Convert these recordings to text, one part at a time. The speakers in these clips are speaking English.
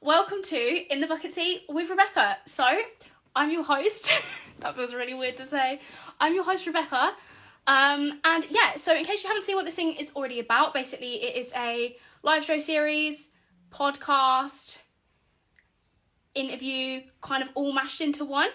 Welcome to In the Bucket Seat with Rebecca. So, I'm your host. That feels really weird to say. I'm your host, Rebecca. And yeah, so in case you haven't seen what this thing is already about, basically it is a live show series, podcast, interview, kind of all mashed into one.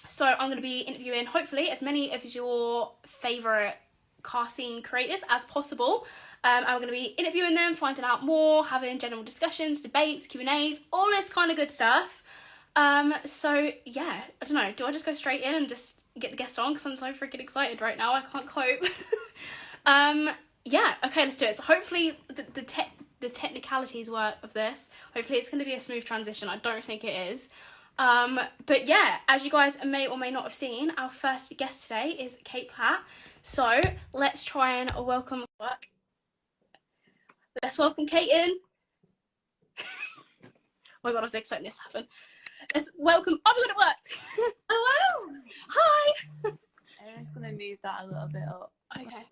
So I'm going to be interviewing, hopefully, as many of your favourite car scene creators as possible. I'm going to be interviewing them, finding out more, having general discussions, debates, Q&As, all this kind of good stuff. So yeah, I don't know, do I just go straight in and just get the guest on? Because I'm so freaking excited right now, I can't cope. Yeah, okay, let's do it. So hopefully the technicalities work of this. Hopefully it's going to be a smooth transition. I don't think it is. But yeah, as you guys may or may not have seen, our first guest today is Cait Platt. So let's try and welcome work. Let's welcome Cait in. Oh my god, I was expecting this to happen. Let's welcome. Oh my god, it worked. Hello. Hi. I'm just gonna move that a little bit up. Okay.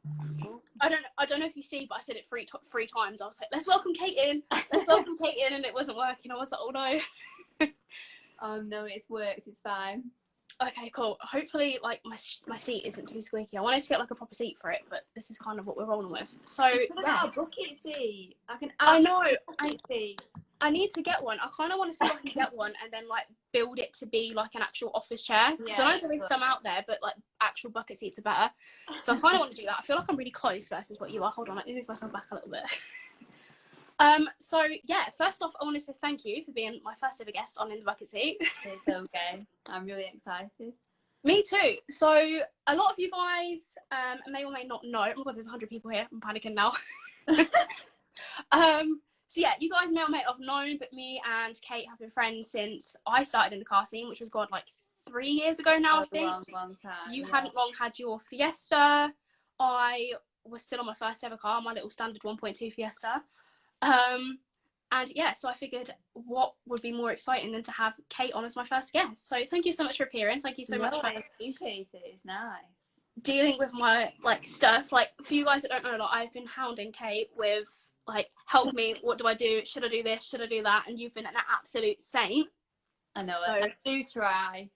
I don't know if you see, but I said it three times. I was like, let's welcome Cait in. Let's welcome Cait in, and it wasn't working. I was like, oh no. Oh no, it's worked. It's fine. Okay, cool. Hopefully, like, my seat isn't too squeaky. I wanted to get, like, a proper seat for it, but this is kind of what we're rolling with. So, yeah. A bucket seat. I know. Seat. I need to get one. I kind of want to see if I can get one and then, like, build it to be, like, an actual office chair. Because I know there is some out there, but, like, actual bucket seats are better. So I kind of want to do that. I feel like I'm really close versus what you are. Hold on, let me move myself back a little bit. So yeah, first off, I wanted to thank you for being my first ever guest on In the Bucket Seat. It's okay. I'm really excited. Me too. So a lot of you guys may or may not know. Oh my god, there's 100 people here. I'm panicking now. So yeah, you guys may or may not have known, but me and Cait have been friends since I started in the car scene, which was like 3 years ago now, I think. Long time. You hadn't long had your Fiesta. I was still on my first ever car, my little standard 1.2 Fiesta. And yeah, so I figured what would be more exciting than to have Cait on as my first guest. So thank you so much for appearing. Thank you so much for I appreciate it. It's nice. Dealing with my like stuff. Like, for you guys that don't know, like, I've been hounding Cait with like, help me, what do I do? Should I do this? Should I do that? And you've been an absolute saint. I know it. I do try.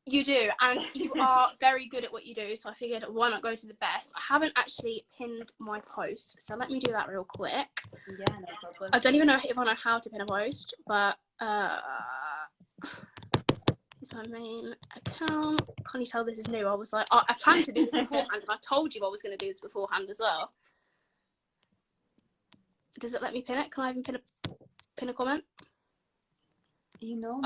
You do, and you are very good at what you do, so I figured why not go to the best. I haven't actually pinned my post, so let me do that real quick. Yeah, no problem. I don't even know if I know how to pin a post, but it's my main account. Can't you tell this is new? I was like, I planned to do this beforehand, and I told you I was going to do this beforehand as well. Does it let me pin it? Can I even pin a comment? You know.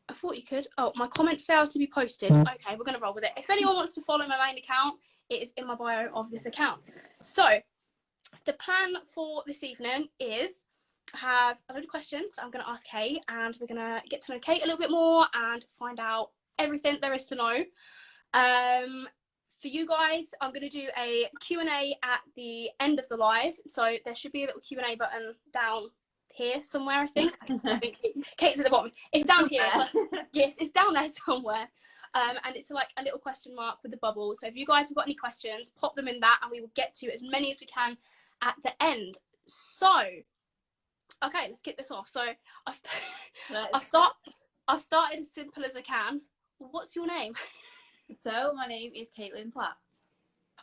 I thought you could. Oh, my comment failed to be posted. Okay, we're going to roll with it. If anyone wants to follow my main account, it is in my bio of this account. So, the plan for this evening is I have a load of questions that I'm going to ask Cait, and we're going to get to know Cait a little bit more and find out everything there is to know. For you guys, I'm going to do a Q&A at the end of the live. So, there should be a little Q&A button down here somewhere, I think. Cait's at the bottom. It's down here. It's like, yes, it's down there somewhere. And it's like a little question mark with the bubble. So if you guys have got any questions, pop them in that, and we will get to as many as we can at the end. So, okay, let's get this off. So I've started as simple as I can. What's your name? So my name is Cait Platt.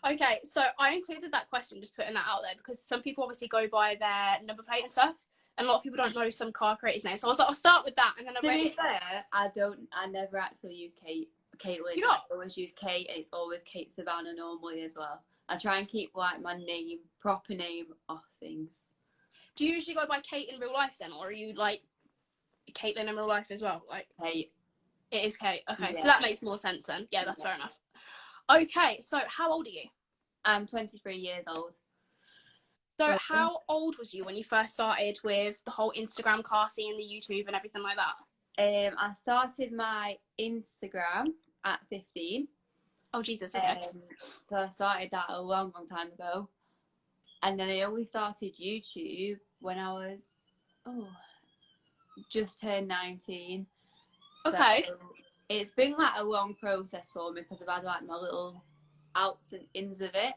Okay, so I included that question, just putting that out there, because some people obviously go by their number plate and stuff. And a lot of people don't know some car creators' names. So I was like, I'll start with that. And then To be fair, I never actually use Caitlin. You not? I always use Cait, and it's always Cait Savannah normally as well. I try and keep like my name, proper name, off things. Do you usually go by Cait in real life then? Or are you like Caitlin in real life as well? Like, Cait. It is Cait. Okay, Yeah. so that makes more sense then. Yeah, that's fair enough. Okay, so how old are you? I'm 23 years old. So how old was you when you first started with the whole Instagram car scene, the YouTube and everything like that? I started my Instagram at 15. Oh, Jesus, okay. So I started that a long time ago. And then I only started YouTube when I was, just turned 19. Okay. So it's been like a long process for me because I've had like my little outs and ins of it.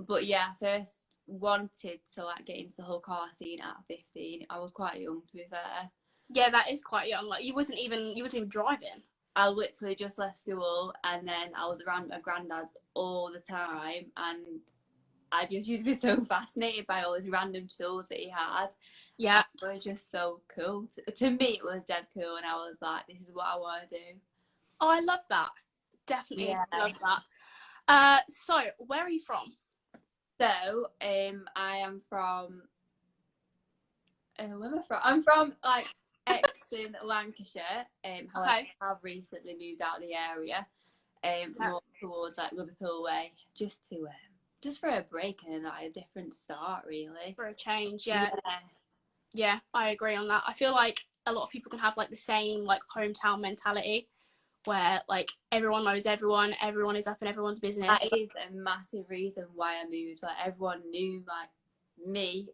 But yeah, first wanted to like get into the whole car scene at 15. I was quite young, to be fair. Yeah, that is quite young. Like you wasn't even driving. I literally just left school, and then I was around my granddad's all the time, and I just used to be so fascinated by all these random tools that he had. Yeah. They were just so cool. To me, it was dead cool, and I was like, this is what I want to do. Oh, I love that. Definitely love that. So where are you from? So, I am from. Where am I from? I'm from like Exton, Lancashire. However, Okay. I have recently moved out of the area, more towards like Liverpool way, just for a break and like a different start, really. For a change, yeah. Yeah, I agree on that. I feel like a lot of people can have like the same like hometown mentality, where like everyone knows everyone, everyone is up in everyone's business. That is a massive reason why I moved. Like everyone knew like me,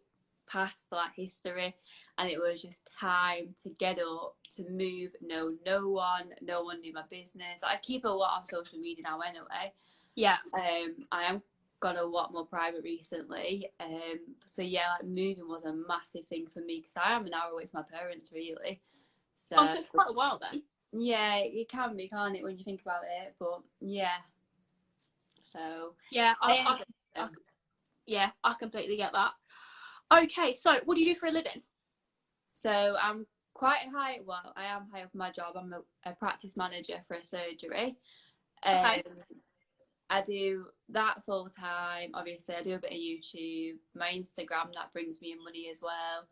past like history, and it was just time to get up, to move. No one knew my business. I keep a lot of social media now anyway. Yeah. I am got a lot more private recently. So yeah, like moving was a massive thing for me because I am an hour away from my parents, really. So it's quite a while then. Yeah, it can be, can't it, when you think about it? But yeah. So yeah, I completely get that. Okay, so what do you do for a living? So I'm quite high. Well, I am high up in my job. I'm a practice manager for a surgery. Okay. I do that full time. Obviously, I do a bit of YouTube, my Instagram, that brings me in money as well.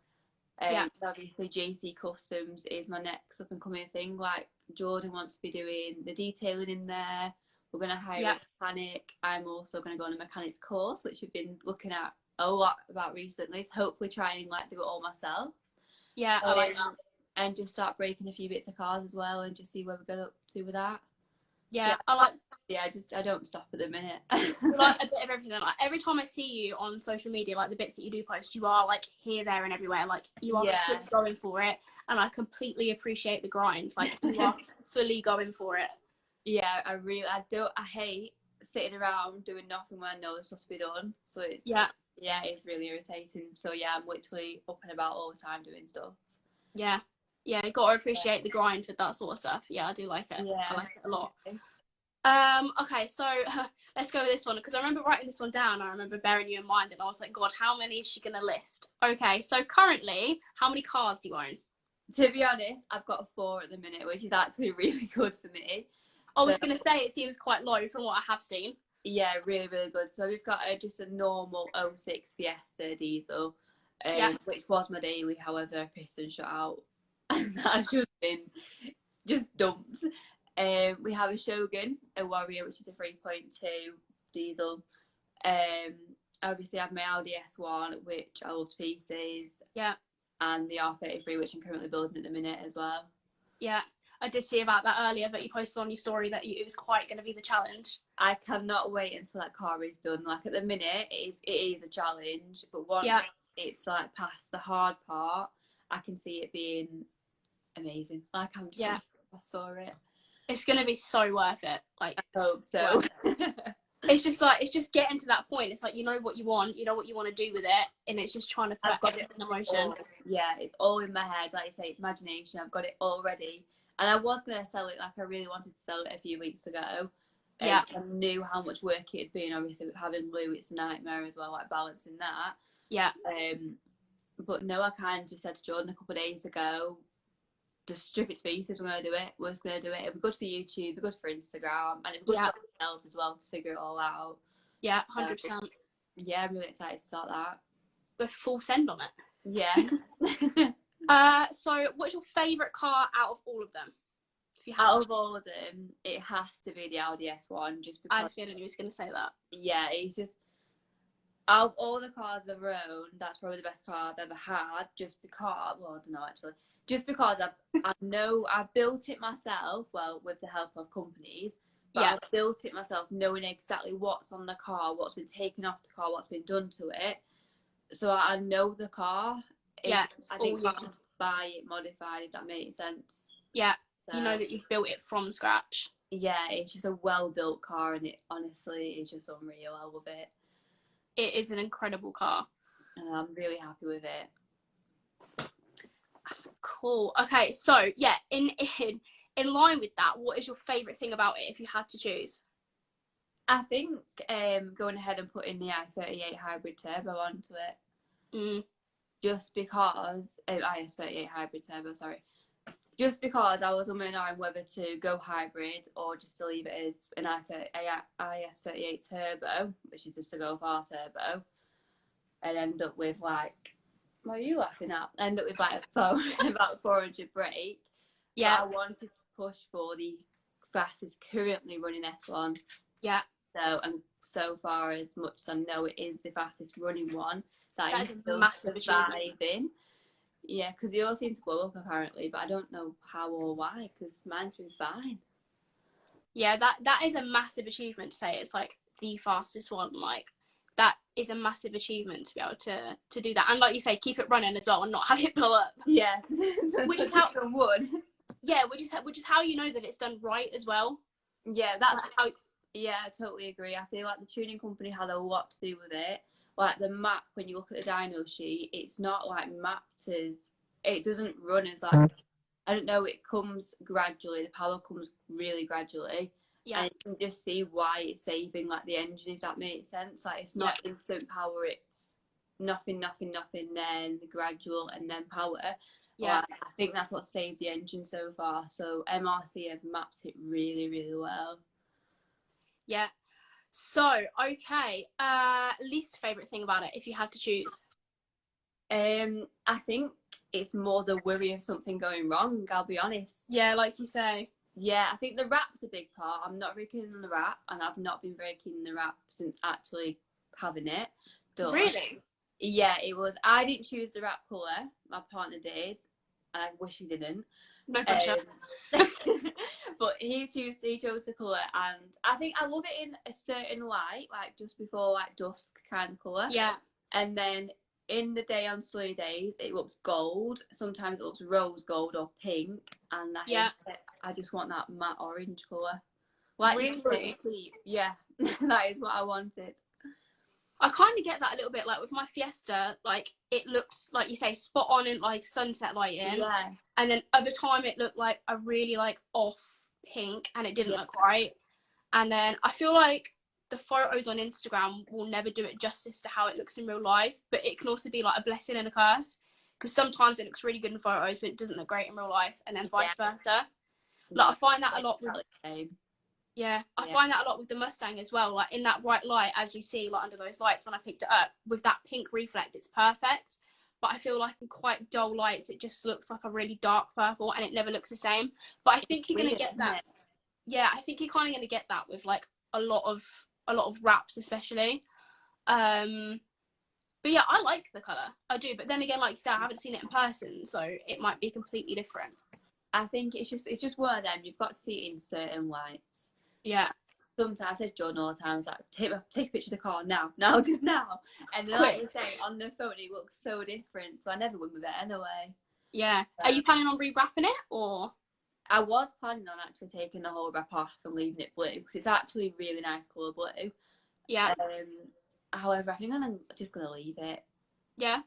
Obviously, JC Customs is my next up and coming thing. Like Jordan wants to be doing the detailing in there. We're going to hire a mechanic. I'm also going to go on a mechanics course, which I've been looking at a lot about recently, to hopefully try and like do it all myself. Yeah, I like that. And just start breaking a few bits of cars as well, and just see where we go up to with that. Yeah, so, I don't stop at the minute. Like a bit of everything. Like every time I see you on social media, like the bits that you do post, you are like here, there, and everywhere. Like you are fully going for it, and I completely appreciate the grind. Like you are fully going for it. Yeah, I hate sitting around doing nothing when I know there's stuff to be done. So it's it's really irritating. So yeah, I'm literally up and about all the time doing stuff. Yeah, you got to appreciate the grind with that sort of stuff. Yeah, I do like it. Yeah, I like it a lot. Okay, so let's go with this one, because I remember writing this one down. I remember bearing you in mind, and I was like, God, how many is she gonna list? Okay, so currently, how many cars do you own? To be honest, I've got 4 at the minute, which is actually really good for me. I was gonna say it seems quite low from what I have seen. Yeah, really, really good. So I've got just a normal 06 Fiesta diesel, which was my daily. However, a piston shot out, and that's just been dumps. We have a Shogun, a Warrior, which is a 3.2 diesel. Obviously, I have my Audi S1, which I love to pieces. Yeah. And the R33, which I'm currently building at the minute as well. Yeah, I did see about that earlier, that you posted on your story that it was quite going to be the challenge. I cannot wait until that car is done. Like at the minute, it is a challenge, but once it's like past the hard part, I can see it being amazing. Like I'm just I saw it. It's going to be so worth it. Like I hope so. It's just getting to that point. It's like, you know what you want to do with it, and it's just trying to put everything in motion. It's all in my head. Like you say, it's imagination. I've got it all ready. And I was going to sell it, like I really wanted to sell it a few weeks ago. I knew how much work it'd been. Obviously, with having Lou, it's a nightmare as well, like balancing that. Yeah. But no, I kind of just said to Jordan a couple of days ago, just strip it to pieces. We're going to do it. We're just going to do it. It'll be good for YouTube, it'll be good for Instagram, and it'll be good for ourselves as well to figure it all out. Yeah, 100%. Yeah, I'm really excited to start that. Go full send on it. Yeah. So what's your favourite car out of all of them? Out of all of them, it has to be the Audi S1, just because... I had a feeling you was going to say that. Yeah, it's just... Out of all the cars I've ever owned, that's probably the best car I've ever had, just because... Well, I don't know, actually. Just because I've built it myself, well, with the help of companies, but I've built it myself knowing exactly what's on the car, what's been taken off the car, what's been done to it. So I know the car. I didn't buy it modified, if that makes sense. Yeah, so, you know that you've built it from scratch. Yeah, it's just a well-built car, and it honestly is just unreal. I love it. it is an incredible car. And I'm really happy with it. That's cool. Okay, so yeah, in line with that, what is your favourite thing about it if you had to choose? I think going ahead and putting the i38 hybrid turbo onto it. Just because IS38 hybrid turbo, sorry. Just because I was umming and ahhing whether to go hybrid or just to leave it as an IS38 turbo, which is just a Go Far turbo, and end up with like, what are you laughing at? End up with like about 400 brake. Yeah. But I wanted to push for the fastest currently running F1. Yeah. So far, as much as I know it is the fastest running one, that is a massive surviving. Yeah, because they all seem to blow up apparently, but I don't know how or why, because mine seems fine. Yeah, that is a massive achievement to say it's like the fastest one. Like, that is a massive achievement to be able to do that. And like you say, keep it running as well and not have it blow up. Yeah. Which is how wood. Yeah, which is how you know that it's done right as well. Yeah, that's how. Yeah, I totally agree. I feel like the tuning company had a lot to do with it. Like the map, when you look at the dyno sheet, it's not like mapped as, it doesn't run as like, I don't know, it comes gradually, the power comes really gradually. Yeah. And you can just see why it's saving like the engine, if that makes sense. Like it's not instant power, it's nothing, then the gradual and then power. Yeah. Like, I think that's what saved the engine so far. So MRC have mapped it really, really well. Yeah. So, okay. Least favourite thing about it, if you had to choose? I think it's more the worry of something going wrong, I'll be honest. Yeah, like you say. Yeah, I think the wrap's a big part. I'm not very keen on the wrap, and I've not been very keen on the wrap since actually having it done. Really? Yeah, it was. I didn't choose the wrap colour. My partner did. I wish he didn't. No pressure. But he chose the colour, and I think I love it in a certain light, like just before like dusk kind of colour. Yeah. And then in the day on sunny days, it looks gold. Sometimes it looks rose gold or pink, and I just want that matte orange colour. Like really? Yeah, that is what I wanted. I kind of get that a little bit, like with my Fiesta, like it looks like you say spot on in like sunset lighting. Yeah. And then over time it looked like a really like off pink, and it didn't look right. And then I feel like the photos on Instagram will never do it justice to how it looks in real life, but it can also be like a blessing and a curse, because sometimes it looks really good in photos but it doesn't look great in real life, and then vice versa. Like I find that a lot with I find that a lot with the Mustang as well. Like in that bright light, as you see, like under those lights when I picked it up, with that pink reflect, it's perfect. But I feel like in quite dull lights, it just looks like a really dark purple, and it never looks the same. But I think you're gonna get that. Yeah, I think you're kind of gonna get that with like a lot of wraps, especially. But yeah, I like the colour. I do. But then again, like you said, I haven't seen it in person, so it might be completely different. I think it's just one of them. You've got to see it in certain lights. Yeah. Sometimes I said Jordan all the time, like take a picture of the car now, just now. And then like you say, on the phone it looks so different, so I never went with it anyway. Yeah. Are you planning on rewrapping it, or? I was planning on actually taking the whole wrap off and leaving it blue, because it's actually a really nice colour blue. Yeah. However, I think I'm just gonna leave it. Yeah.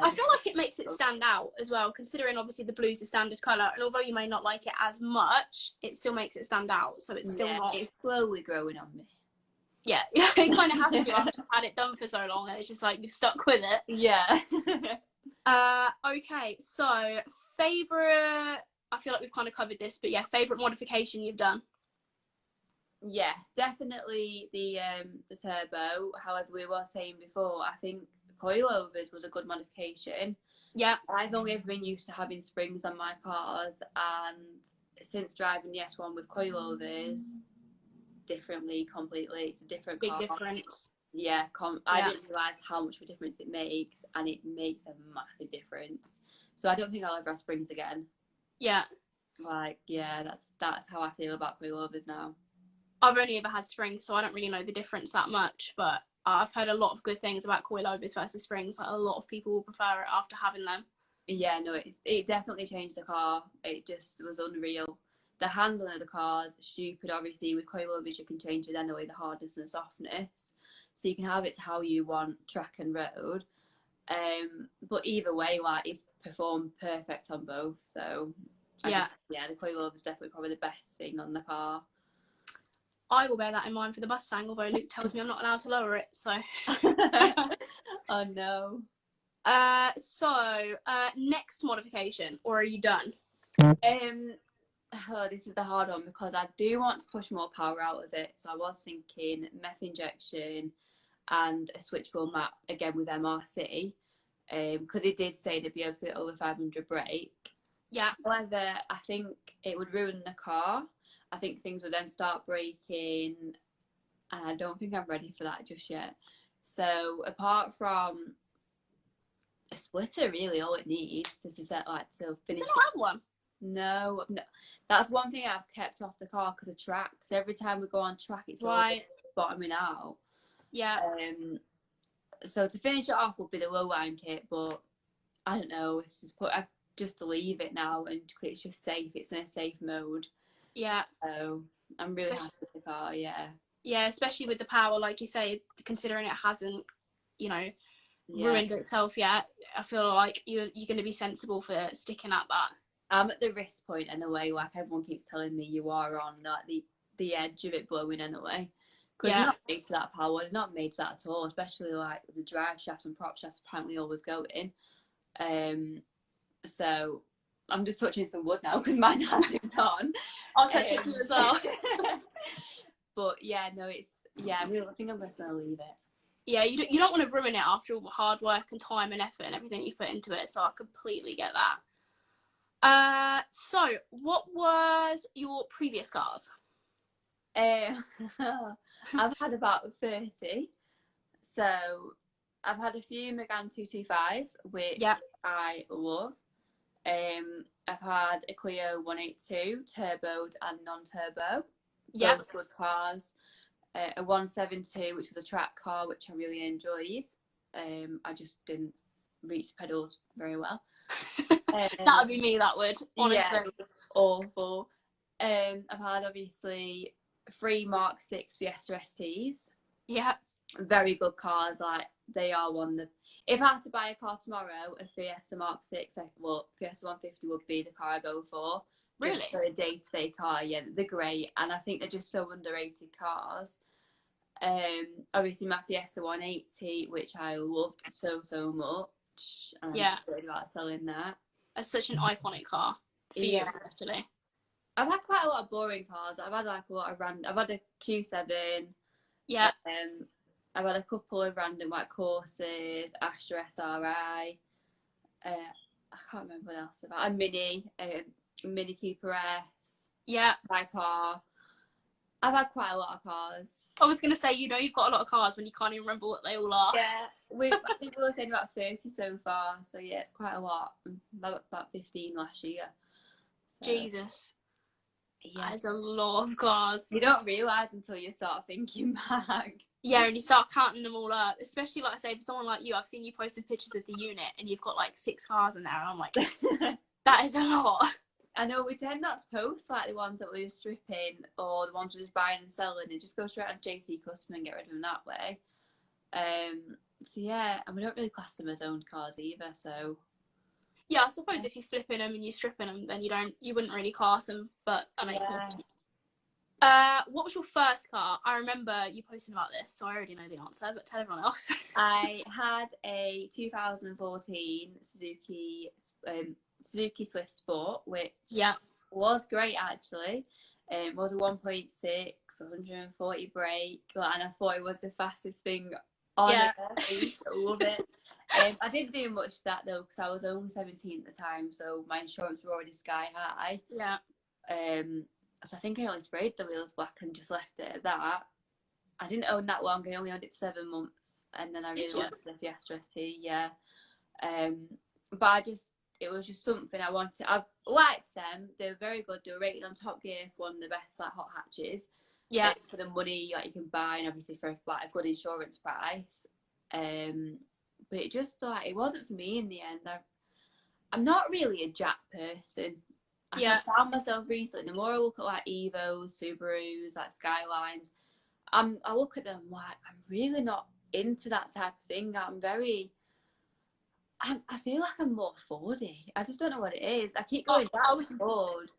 I feel like it makes it stand out as well, considering obviously the blue's a standard colour, and although you may not like it as much, it still makes it stand out, so it's still not... It's slowly growing on me. Yeah, it kind of has to after you've had it done for so long, and it's just like you've stuck with it. Yeah. Okay, so favourite... I feel like we've kind of covered this, but yeah, favourite modification you've done? Yeah, definitely the turbo. However, we were saying before, I think coilovers was a good modification. Yeah. I've only ever been used to having springs on my cars, and since driving the S1 with coilovers, differently completely. It's a different car. Big difference. Yeah, I didn't realise how much of a difference it makes, and it makes a massive difference. So I don't think I'll ever have springs again. Yeah. Like, yeah, that's how I feel about coilovers now. I've only ever had springs, so I don't really know the difference that much, but I've heard a lot of good things about coilovers versus springs. Like, a lot of people will prefer it after having them. Yeah, no, it definitely changed the car. It just was unreal. The handling of the car is stupid. Obviously, with coilovers, you can change it anyway, the hardness and the softness. so you can have it to how you want, track and road. But either way, like, it's performed perfect on both. So Yeah, the coilover is definitely probably the best thing on the car. I will bear that in mind for the Mustang, although Luke tells me I'm not allowed to lower it, so. Oh no. Next modification, or are you done? This is the hard one because I do want to push more power out of it. So I was thinking meth injection and a switch wheel map again with MRC, because it did say they'd be able to get over 500 brake. Yeah. However, I think it would ruin the car. I think things would then start breaking, and I don't think I'm ready for that just yet. So apart from a splitter, really, all it needs to set, like, to finish. Does it not have one? No, that's one thing I've kept off the car because of track. Because every time we go on track, it's all bottoming out. Yeah. So to finish it off would be the low line kit, but I don't know if I just to leave it now, and it's just safe. It's in a safe mode. Yeah. So I'm really happy with the car. Yeah. Yeah, especially with the power, like you say, considering it hasn't, ruined itself yet. I feel like you're going to be sensible for sticking at that. I'm at the risk point anyway. Like, everyone keeps telling me you are on like the edge of it blowing anyway. Because you're not made for that power. You're not made for that at all. Especially like the drive shafts and prop shafts apparently always going. So I'm just touching some wood now because mine hasn't gone. I'll touch it for you as well. But yeah, no, I think I'm just gonna leave it. Yeah, you don't want to ruin it after all the hard work and time and effort and everything you put into it. So I completely get that. So what was your previous cars? I've had about 30. So I've had a few Megane 225s, which I love. I've had a Clio 182, turboed and non-turbo. Yeah. Both good cars. A 172, which was a track car, which I really enjoyed. I just didn't reach the pedals very well. That would be me, that would, honestly. Yeah, it was awful. I've had, obviously, 3 Mark 6 Fiesta STs. Yeah. Very good cars. Like, they are if I had to buy a car tomorrow, a Fiesta Mark 6, Fiesta 150 would be the car I go for. Really? Just for a day-to-day car. Yeah, they're great. And I think they're just so underrated cars. Obviously, my Fiesta 180, which I loved so much. And I'm just worried about selling that. It's such an iconic car for you, especially. I've had quite a lot of boring cars. I've had like a lot of random. I've had a Q7. Yeah. I've had a couple of random white Corsas, Astra SRI. I can't remember what else I've had. A Mini Cooper S. Yeah. Viper. I've had quite a lot of cars. I was going to say, you've got a lot of cars when you can't even remember what they all are. Yeah. I think we're saying about 30 so far. So yeah, it's quite a lot. About 15 last year. So, Jesus. Yeah. That is a lot of cars. You don't realise until you start thinking back. Yeah, and you start counting them all up. Especially, like I say, for someone like you, I've seen you posting pictures of the unit and you've got like 6 cars in there. And I'm like, that is a lot. I know we tend not to post like the ones that we're just stripping or the ones we're just buying and selling, and just go straight on JC Custom and get rid of them that way. So yeah, and we don't really class them as owned cars either. So yeah, I suppose if you're flipping them and you're stripping them, then you wouldn't really class them. But that makes sense. What was your first car? I remember you posting about this, so I already know the answer, but tell everyone else. I had a 2014 Suzuki Swift Sport, which was great actually. It was a 1.6, 140 brake, and I thought it was the fastest thing on it. I love it. I didn't do much of that though, because I was only 17 at the time, so my insurance were already sky high. Yeah. So I think I only sprayed the wheels black and just left it at that. I didn't own that long. I only owned it for 7 months, and then I really loved the Fiesta ST. Yeah. But it was just something I wanted. I liked them. They were very good. They were rated on Top Gear for one of the best like hot hatches. Yeah. For the money like you can buy, and obviously for like a good insurance price. But it just like it wasn't for me in the end. I'm not really a Jack person. I found myself recently. The more I look at like Evos, Subarus, like Skylines, I look at them like, I'm really not into that type of thing. I feel like I'm more Fordy. I just don't know what it is. I keep going back to Ford.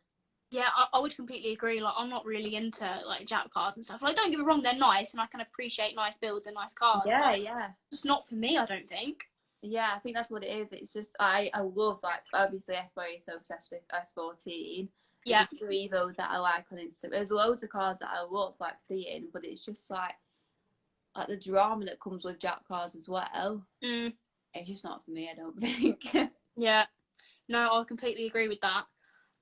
Yeah, I would completely agree. Like, I'm not really into like Jap cars and stuff. Like, don't get me wrong, they're nice, and I can appreciate nice builds and nice cars. Yeah, but yeah. It's not for me, I don't think. Yeah, I think that's what it is. It's just I love, like, obviously Esquire is so obsessed with S14. Yeah. There's 3 of those that I like on Instagram. There's loads of cars that I love, like, seeing, but it's just like the drama that comes with Jap cars as well. It's just not for me, I don't think. Yeah. No, I completely agree with that.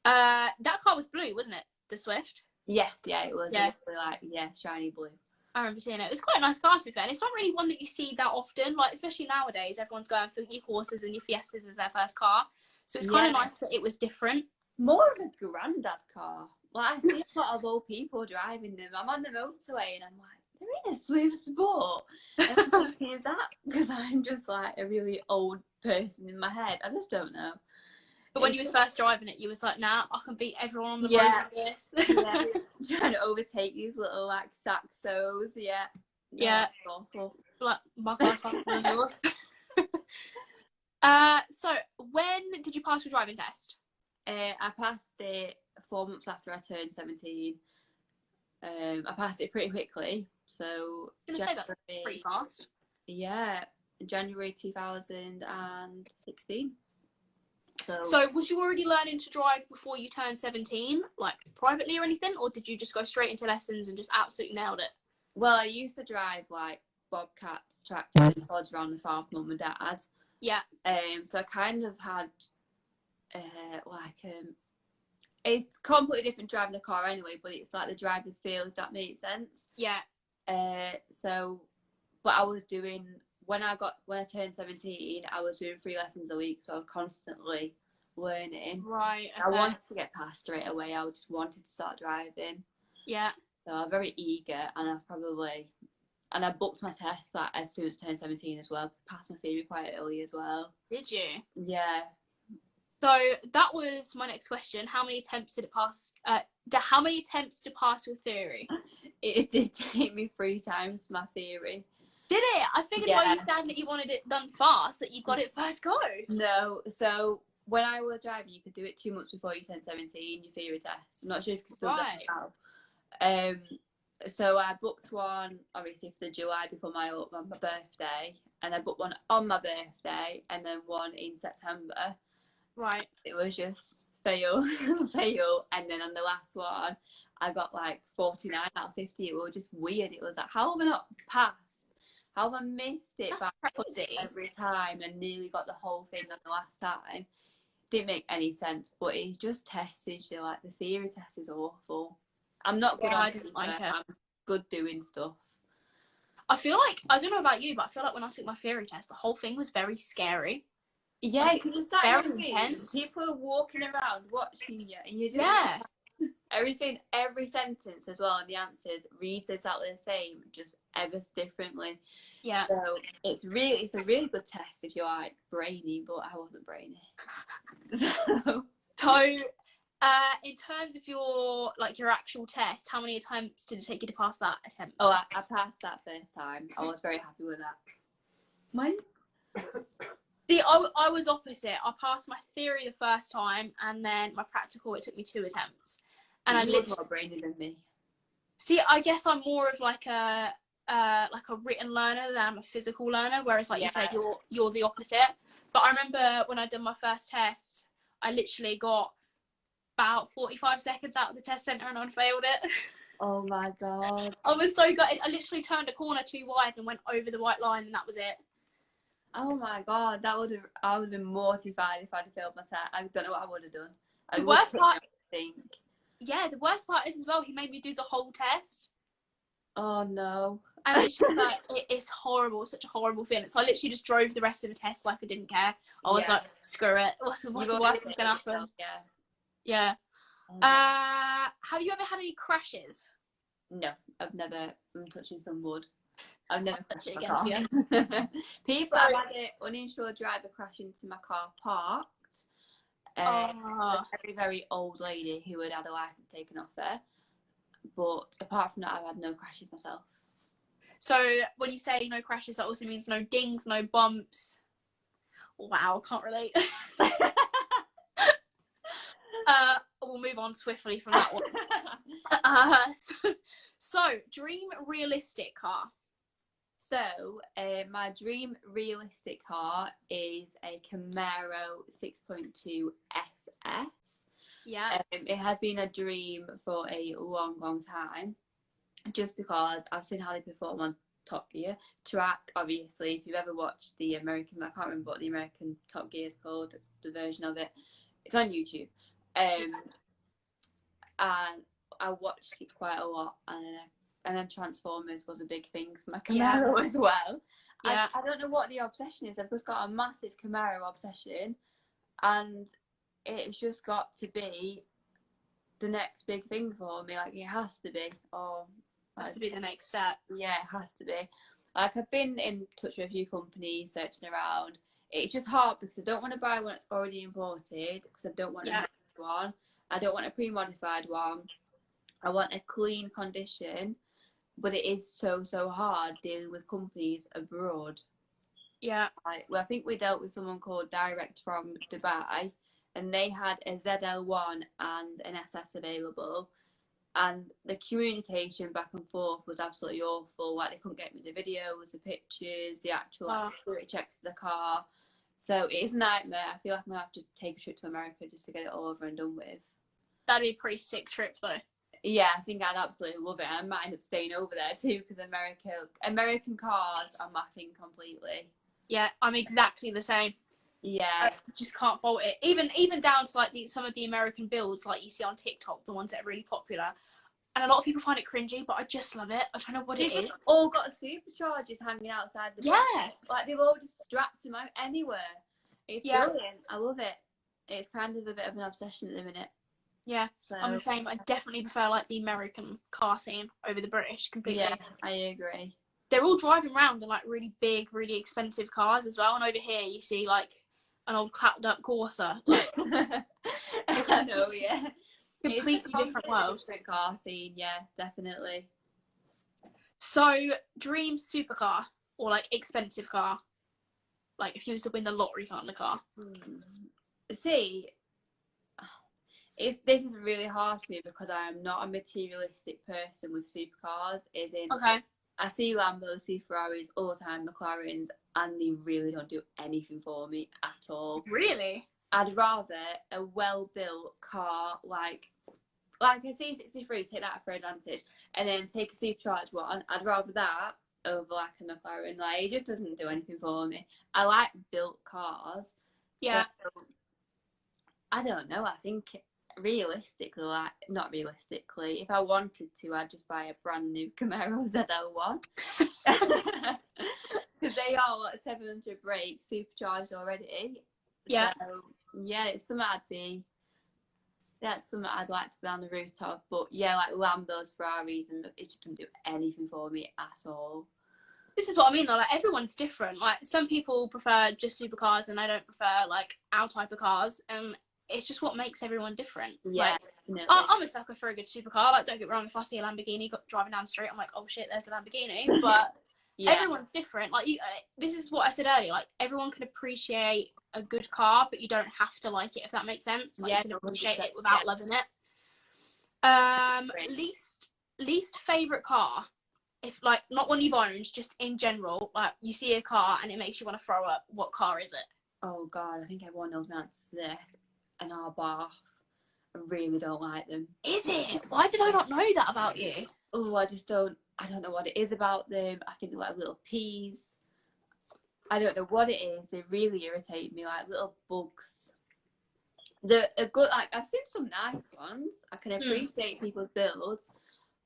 That car was blue, wasn't it? The Swift. Yes, yeah, it was. Yeah. It was like, yeah, shiny blue. I remember seeing it. It was quite a nice car, to be fair. And it's not really one that you see that often, like, especially nowadays. Everyone's going for your Corsas and your Fiestas as their first car. So it's kind of nice that it was different. More of a granddad car. Like, I see a lot of old people driving them. I'm on the motorway and I'm like, they're in a Swift Sport. And I'm thinking, is that because I'm just like a really old person in my head? I just don't know. But when you was first driving it, you was like, nah, I can beat everyone on the road with this. Yeah, trying to overtake these little, like, Saxos. Yeah. No, Yeah. awful. Like, my car's faster than yours. So, when did you pass your driving test? I passed it 4 months after I turned 17. I passed it pretty quickly. So, I was going to say that's pretty fast. Yeah, January 2016. So was you already learning to drive before you turned 17, like privately or anything, or did you just go straight into lessons and just absolutely nailed it? Well, I used to drive like Bobcats, tractors, and pods around the farm for mum and dad. Yeah. So I kind of had it's completely different driving a car anyway, but it's like the driver's feel, if that makes sense. Yeah. But I was doing, when I turned 17, I was doing 3 lessons a week, so I was constantly learning. Right. Okay. I wanted to get past straight away. I just wanted to start driving. Yeah. So I'm very eager, and I booked my test like as soon as I turned 17 as well, because I passed my theory quite early as well. Did you? Yeah. So that was my next question. How many attempts did it pass? How many attempts to pass your theory? It did take me 3 times my theory. Did it? I figured by you saying that you wanted it done fast, that you got it first go. No, so when I was driving, you could do it 2 months before you turned 17, your theory test. I'm not sure if you can still do it now. So I booked one, obviously, for July before my birthday, and I booked one on my birthday, and then one in September. Right. It was just fail, fail, and then on the last one, I got like 49 out of 50. It was just weird. It was like, how have I not passed? How have I missed it? That's crazy. Every time and nearly got the whole thing on the last time. Didn't make any sense, but it just tested you. Like, the theory test is awful. I'm not good at it. I'm good doing stuff. I feel like, I don't know about you, but I feel like when I took my theory test, the whole thing was very scary. Yeah, because it's that very intense. People are walking around watching you, and you just everything, every sentence as well, and the answers reads exactly the same, just ever differently. Yeah. So it's a really good test if you're like brainy, but I wasn't brainy. So, in terms of your actual test, how many attempts did it take you to pass that attempt? Oh, I passed that first time. I was very happy with that. Mine? See, I was opposite. I passed my theory the first time, and then my practical, it took me 2 attempts. And I literally more brainy than me. See, I guess I'm more of like a written learner than I'm a physical learner. Whereas, like you said, you're the opposite. But I remember when I did my first test, I literally got about 45 seconds out of the test centre and I failed it. Oh my god! I was so gutted. I literally turned a corner too wide and went over the white line, and that was it. Oh my god, I would have been mortified if I'd failed my test. I don't know what I would have done. The worst part is as well, he made me do the whole test. Oh no. And it's just like, it's horrible, such a horrible feeling. So I literally just drove the rest of the test like I didn't care. I was like, screw it. What's the worst that's gonna happen? Yeah. Have you ever had any crashes? No, I've never. I'm touching some wood. I've never touched it again. People have had an uninsured driver crash into my car parked. A very, very old lady who had a license taken off her. But apart from that, I've had no crashes myself. So when you say no crashes, that also means no dings, no bumps. Wow, can't relate. We'll move on swiftly from that one. So, dream realistic car. So, my dream realistic car is a Camaro 6.2 SS. Yeah. It has been a dream for a long, long time, just because I've seen how they perform on Top Gear track. Obviously, if you've ever watched the American, I can't remember what the American Top Gear is called, the version of it. It's on YouTube. And I watched it quite a lot, and then Transformers was a big thing for my Camaro as well. Yeah. I don't know what the obsession is. I've just got a massive Camaro obsession, and it's just got to be the next big thing for me. Like, it has to be. Or has to be the next step. Yeah, it has to be. Like, I've been in touch with a few companies, searching around. It's just hard because I don't want to buy one that's already imported, because I don't want a next one. I don't want a pre-modified one. I want a clean condition, but it is so hard dealing with companies abroad. Yeah. Well, I think we dealt with someone called Direct from Dubai, and they had a ZL1 and an SS available, and the communication back and forth was absolutely awful. Like, they couldn't get me the videos, the pictures, the actual security checks of the car. So it is a nightmare. I feel like I'm gonna have to take a trip to America just to get it all over and done with. That'd be a pretty sick trip, though. Yeah, I think I'd absolutely love it. I might end up staying over there too, because American cars are my thing completely. Yeah, I'm exactly the same. Yeah, I just can't fault it. Even down to like some of the American builds, like you see on TikTok, the ones that are really popular. And a lot of people find it cringy, but I just love it. I don't know what it is. All got superchargers hanging outside the box. Like, they've all just strapped them out anywhere. It's brilliant. I love it. It's kind of a bit of an obsession at the minute. Yeah, so I'm the same. I definitely prefer like the American car scene over the British completely. Yeah, I agree. They're all driving around in like really big, really expensive cars as well. And over here you see like an old clapped up Corsa. Like, I know, yeah. Completely different world. Different car scene, yeah, definitely. So, dream supercar or like expensive car? Like, if you was to win the lottery kind of car. See, this is really hard for me because I am not a materialistic person with supercars. I see Lambos, see Ferraris all the time, McLarens, and they really don't do anything for me at all. Really? I'd rather a well-built car like a C63, take that for advantage, and then take a supercharged one. I'd rather that over like a McLaren. Like, it just doesn't do anything for me. I like built cars. Yeah. So, I don't know. I think realistically, like, not realistically, if I wanted to, I'd just buy a brand new Camaro ZL1. Because they are like 700 brake, supercharged already. Yeah. So, yeah, it's something that's something I'd like to go down the route of. But yeah, like Lambos, Ferraris, and it just doesn't do anything for me at all. This is what I mean though, like everyone's different. Like, some people prefer just supercars and they don't prefer like our type of cars, and it's just what makes everyone different. Yeah, like, I'm a sucker for a good supercar. Like, don't get me wrong, if I see a Lamborghini driving down the street, I'm like, oh shit, there's a Lamborghini. But everyone's different. Like, this is what I said earlier. Like, everyone can appreciate a good car, but you don't have to like it, if that makes sense. Like, you can appreciate it without loving it. Least favorite car. If like not one you've owned, just in general, like you see a car and it makes you want to throw up. What car is it? Oh God, I think everyone knows the answer to this. An R-Bar. I really don't like them. Is it? Why did I not know that about you? Oh, I don't know what it is about them. I think they're like little peas. I don't know what it is. They really irritate me, like little bugs. They're good. Like, I've seen some nice ones. I can appreciate people's builds,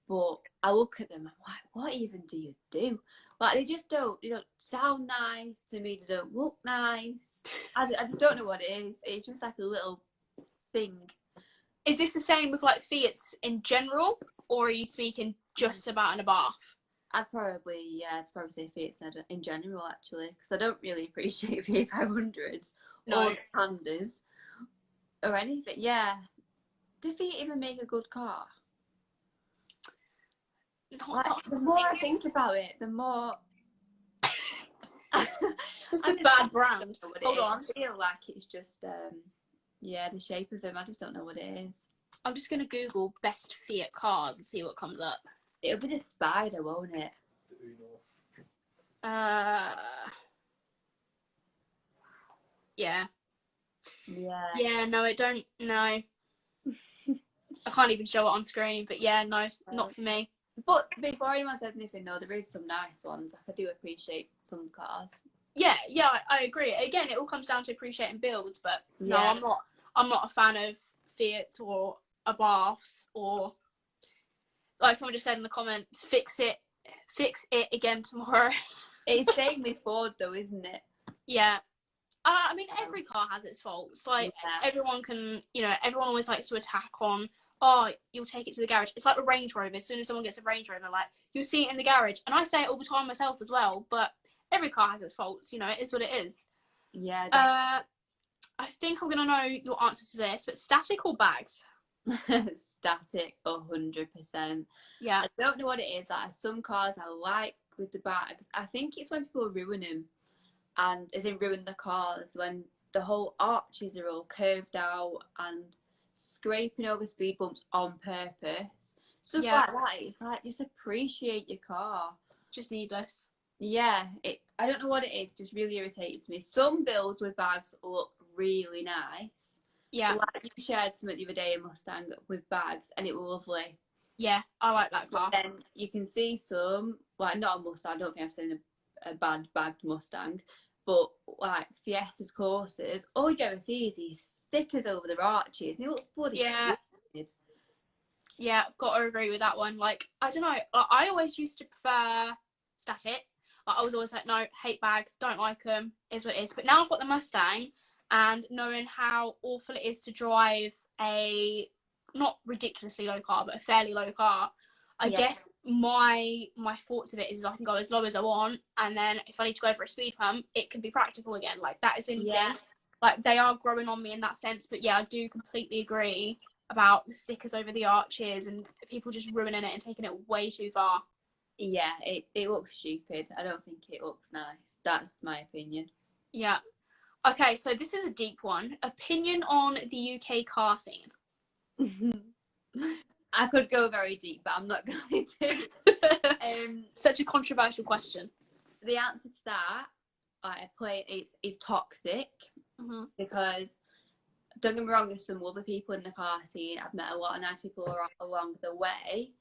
but I look at them. I'm like, what even do you do? Like, they don't sound nice to me. They don't look nice. I don't know what it is. It's just like a little thing. Is this the same with like Fiats in general, or are you speaking just about an Abarth? I'd probably say Fiats in general, actually, because I don't really appreciate Fiat 500s or Pandas or anything. Yeah. Do Fiat even make a good car? The more I think about it, the more. Just a bad brand. Hold on. I feel like it's just, the shape of them. I just don't know what it is. I'm just going to Google best Fiat cars and see what comes up. It'll be the Spider, won't it? Yeah. Yeah. Yeah, no, I don't know. I can't even show it on screen, but yeah, no, not for me. But before anyone says anything, though, there is some nice ones. Like, I do appreciate some cars. Yeah, I agree. Again, it all comes down to appreciating builds, but no, I'm not a fan of Fiat or Abarths, or like someone just said in the comments, fix it again tomorrow. It's same with Ford, though, isn't it? Yeah. I mean, every car has its faults. Like, everyone can, everyone always likes to attack on, oh, you'll take it to the garage. It's like a Range Rover. As soon as someone gets a Range Rover, like, you'll see it in the garage. And I say it all the time myself as well, but every car has its faults, it is what it is. Yeah. I think I'm going to know your answer to this, but static or bags? Static, 100%. Yeah. I don't know what it is. Like, some cars I like with the bags. I think it's when people ruin them. And as in ruin the cars, when the whole arches are all curved out and scraping over speed bumps on purpose. Stuff like that. It's like, just appreciate your car. Just needless. Yeah, I don't know what it is, just really irritates me. Some builds with bags look really nice. Yeah. Like you shared something the other day, a Mustang with bags, and it was lovely. Yeah, I like that car. But then you can see some, like, not a Mustang, I don't think I've seen a bad bagged Mustang, but like Fiestas, Corsas, all you ever see is these stickers over their arches, and it looks bloody stupid. Yeah, I've got to agree with that one. Like, I don't know, I always used to prefer static. Like, I was always like, no, hate bags, don't like them, is what it is. But now I've got the Mustang, and knowing how awful it is to drive a not ridiculously low car, but a fairly low car, I guess my thoughts of it is I can go as low as I want, and then if I need to go over a speed bump, it can be practical again. Like, that is the only thing. Like, they are growing on me in that sense, but yeah, I do completely agree about the stickers over the arches and people just ruining it and taking it way too far. Yeah, it looks stupid. I don't think it looks nice. That's my opinion. Yeah. Okay, so this is a deep one. Opinion on the UK car scene. I could go very deep, but I'm not going to. Such a controversial question. The answer to that, it's toxic, because don't get me wrong, there's some other people in the car scene. I've met a lot of nice people along the way,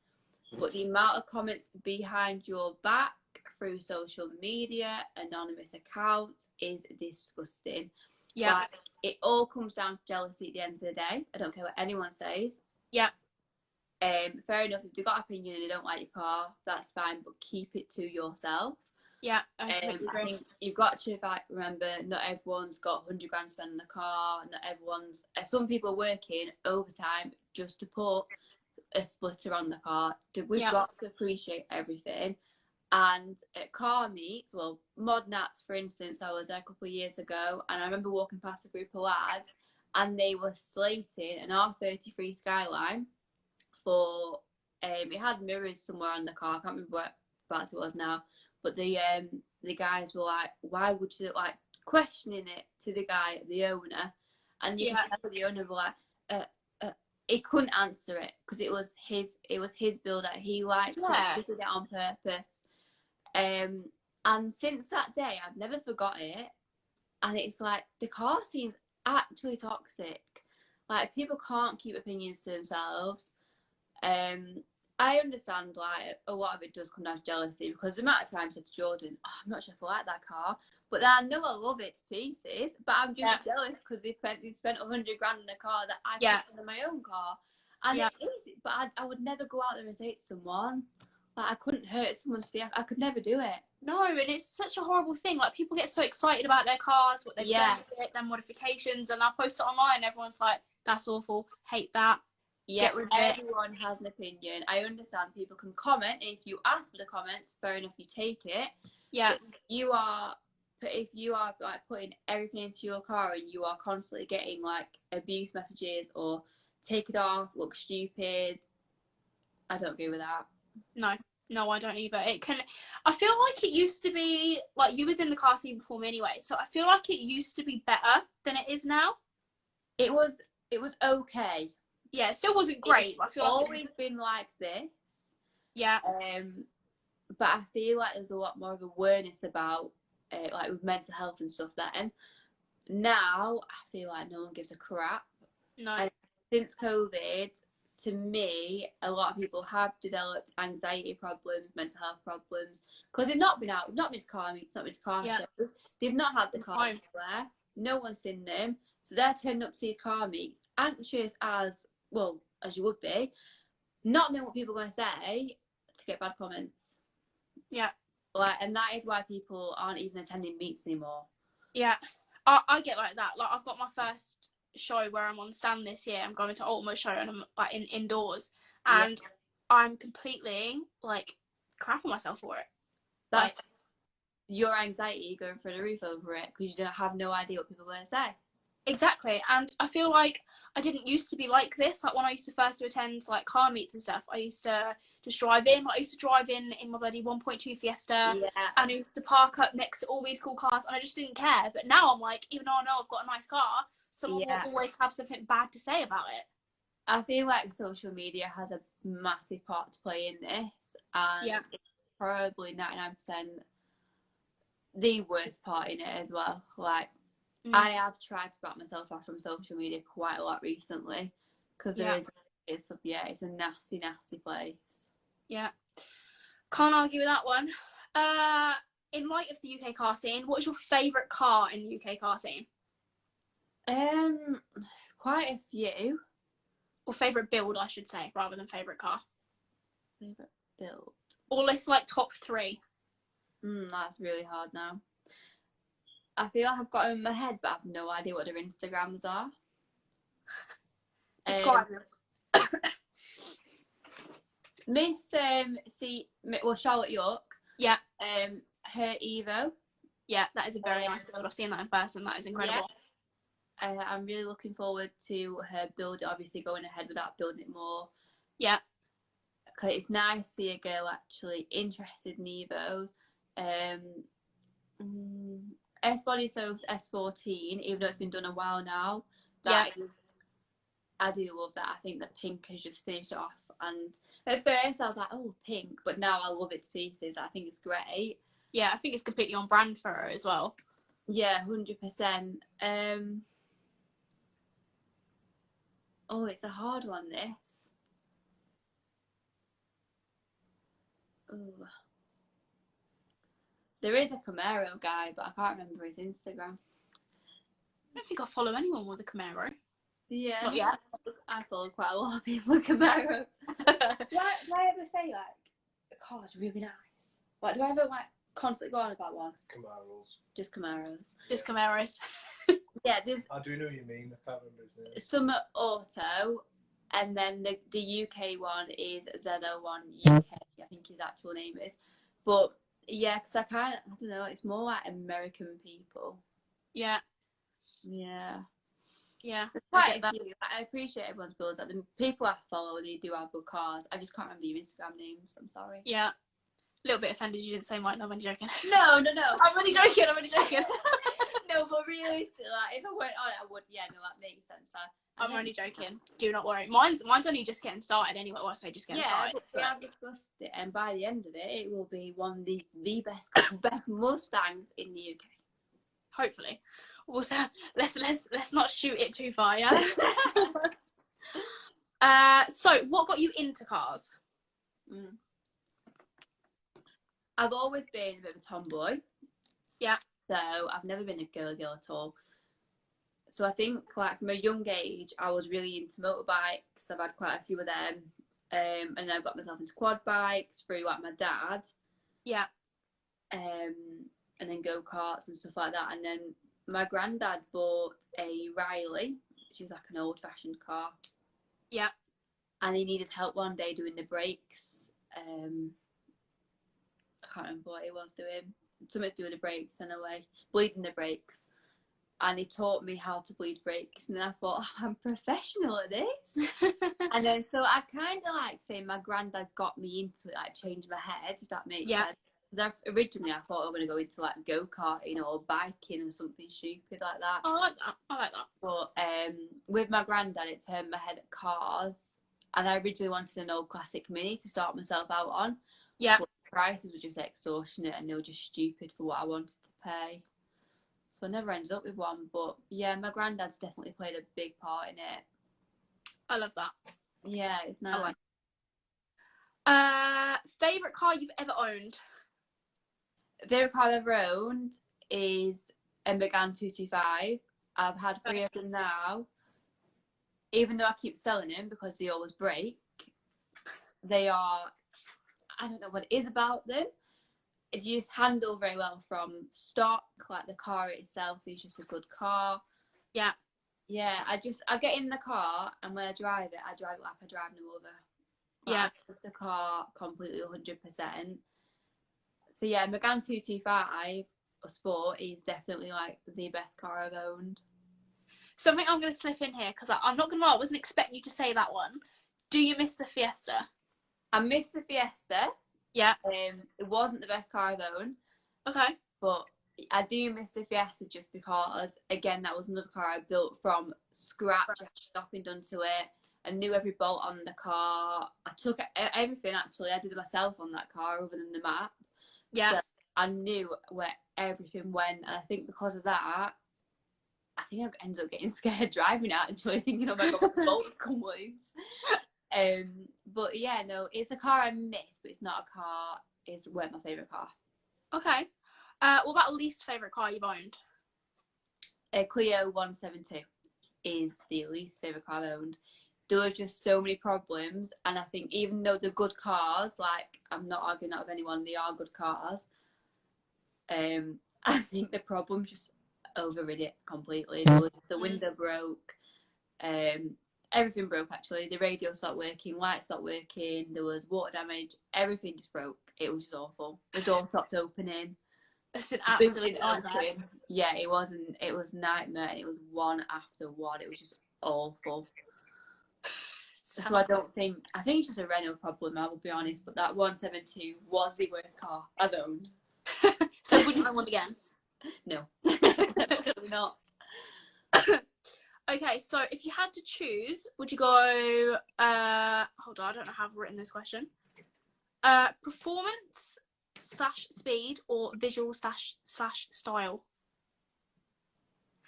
but the amount of comments behind your back through social media, anonymous accounts, is disgusting. Yeah. Like, it all comes down to jealousy at the end of the day. I don't care what anyone says. Yeah. Fair enough, if they've got an opinion and they don't like your car, that's fine, but keep it to yourself. Yeah, I think you've got to remember, not everyone's got 100 grand spent on the car. Not everyone's. Some people are working overtime just to put a splitter on the car. We've got to appreciate everything. And at car meets, well, Mod Nats, for instance, I was there a couple of years ago, and I remember walking past a group of lads, and they were slating an R33 Skyline for. It had mirrors somewhere on the car. I can't remember what it was now. But the guys were like, why would you, like, questioning it to the guy, the owner, and you can tell the owner were like, he couldn't answer it because it was his build that he liked. He did it on purpose. And since that day, I've never forgot it. And it's like, the car scene's actually toxic. Like, people can't keep opinions to themselves. I understand, like, a lot of it does come down to jealousy, because the amount of times I said to Jordan, oh, I'm not sure if I like that car, but then I know I love it to pieces, but I'm just jealous because they spent 100 grand on a car that I put in my own car. And it is, but I would never go out there and say it to someone. Like, I couldn't hurt someone's feelings. I could never do it. No, and it's such a horrible thing. Like, people get so excited about their cars, what they've done with it, their modifications, and I post it online, and everyone's like, that's awful, hate that. Yeah, everyone has an opinion. I understand people can comment, and if you ask for the comments, fair enough, you take it. Yeah. But if you are like putting everything into your car and you are constantly getting like abuse messages or take it off, look stupid, I don't agree with that. No, No, I don't either. I feel like it used to be, like, you was in the car scene before me anyway, so I feel like it used to be better than it is now. It was okay. Yeah, it still wasn't great, but I feel like always been like this. Yeah. But I feel like there's a lot more of awareness about like with mental health and stuff then. Now I feel like no one gives a crap. No. And since COVID, to me, a lot of people have developed anxiety problems, mental health problems, because they've not been out, not been to car meets, not been to car shows. They've not had the car anywhere. No one's seen them. So they're turning up to these car meets, anxious as you would be, not knowing what people are going to say to get bad comments. Yeah. Like, and that is why people aren't even attending meets anymore. Yeah. I get like that. Like, I've got my first show where I'm on stand this year. I'm going to Ultimate show and I'm like indoors, and I'm completely like crapping myself for it. That's like, your anxiety going through the roof over it because you don't have no idea what people are going to say. Exactly. And I feel like I didn't used to be like this. Like, when I used to first attend like car meets and stuff, I used to just drive in. Like, I used to drive in my bloody 1.2 Fiesta, and I used to park up next to all these cool cars, and I just didn't care. But now I'm like, even though I know I've got a nice car, someone will always have something bad to say about it. I feel like social media has a massive part to play in this, and it's probably 99% the worst part in it as well. Like, I have tried to back myself off from social media quite a lot recently because it's a nasty, nasty place. Yeah. Can't argue with that one. In light of the UK car scene, what is your favourite car in the UK car scene? Quite a few. Or favourite build, I should say, rather than favourite car. Favourite build. Or let's like top 3. That's really hard now. I feel like I've got them in my head, but I have no idea what their Instagrams are. Describe them. Miss Charlotte York. Yeah. Her Evo. Yeah, that is a very nice build. I've seen that in person. That is incredible. Yeah. I'm really looking forward to her build. Obviously, going ahead with that, building it more. Yeah. Because it's nice to see a girl actually interested in Evos. S-Body Soap's S14, even though it's been done a while now. I do love that. I think the pink has just finished off. And at first I was like, oh, pink. But now I love it to pieces. I think it's great. Yeah, I think it's completely on brand for her as well. Yeah, 100%. Oh, it's a hard one, this. Ooh. There is a Camaro guy, but I can't remember his Instagram. I don't think I follow anyone with a Camaro. Yeah. Not yet. I follow quite a lot of people with Camaros. do I ever say, like, the car's really nice? Like, do I ever, like, constantly go on about one? Camaros. Just Camaros. Just Camaros. Yeah, there's... I do know what you mean. I can't remember his name. Summer Auto, and then the UK one is Z01 UK, I think his actual name is. But... yeah, because I don't know, it's more like American people. Yeah. Yeah. Yeah. Quite a few. I appreciate everyone's builds. Like, the people I follow, they do have good cars. I just can't remember your Instagram names. I'm sorry. Yeah. A little bit offended you didn't say mine. I'm only joking. No. I'm only joking. No, but realistically, like, if I went on it, I would. Yeah, no, that makes sense. I'm only joking. Do not worry. Mine's only just getting started anyway. Well, I say just getting started. But we have discussed it, and by the end of it, it will be one of the best Mustangs in the UK. Hopefully. Also, let's not shoot it too far, yeah. So what got you into cars? I've always been a bit of a tomboy. Yeah. So I've never been a girl at all. So I think, like, from a young age, I was really into motorbikes. I've had quite a few of them. And then I got myself into quad bikes through, like, my dad. Yeah. And then go-karts and stuff like that. And then my granddad bought a Riley, which is like an old-fashioned car. Yeah. And he needed help one day doing the brakes. I can't remember what he was doing. Something to do with the brakes anyway. Bleeding the brakes. and he taught me how to bleed brakes, and then I thought, oh, I'm professional at this. And then so I kind of like saying my granddad got me into it, like changed my head, if that makes sense. Because originally I thought I was going to go into like go-karting or biking or something stupid like that. I like that. But with my granddad, it turned my head at cars, and I originally wanted an old classic Mini to start myself out on. Yeah. But the prices were just extortionate, and they were just stupid for what I wanted to pay. So I never ended up with one. But yeah, my granddad's definitely played a big part in it. I love that. Yeah, it's nice. Favorite car you've ever owned? Favorite car I've ever owned is a Megane 225. I've had 3 of them now. Even though I keep selling them because they always break, they are, I don't know what it is about them. It just handle very well from stock. Like the car itself is just a good car. Yeah. Yeah, I get in the car, and when I drive it like I drive no other. Like, Yeah. I love the car completely 100%. So yeah, Megane 225 Sport is definitely like the best car I've owned. Something I'm going to slip in here, because I'm not going to lie, I wasn't expecting you to say that one. Do you miss the Fiesta? I miss the Fiesta. Yeah. It wasn't the best car I've owned. Okay. But I do miss the Fiesta just because, again, that was another car I built from scratch. I had shopping done to it. I knew every bolt on the car. I took everything, actually. I did it myself on that car other than the map. Yeah. So I knew where everything went. And I think because of that, I think I ended up getting scared driving it, actually, thinking, oh my God, the bolts come loose. But yeah, no, it's a car I miss, but it's not a car. It's my favourite car. Okay. What about least favourite car you've owned? A Clio 172 is the least favourite car I've owned. There was just so many problems, and I think even though they're good cars, like, I'm not arguing that with anyone, they are good cars, I think the problems just overrid it completely. The window broke, everything broke, actually. The radio stopped working, lights stopped working, there was water damage, everything just broke. It was just awful. The door stopped opening. It's an absolute nightmare. Yeah, it was nightmare, and it was one after one. It was just awful. So I think it's just a Renault problem, I will be honest, but that 172 was the worst car I've owned. So wouldn't own one again? No, definitely not. Okay, so if you had to choose, would you go, hold on, I don't know how I've written this question. Performance / speed, or visual / style?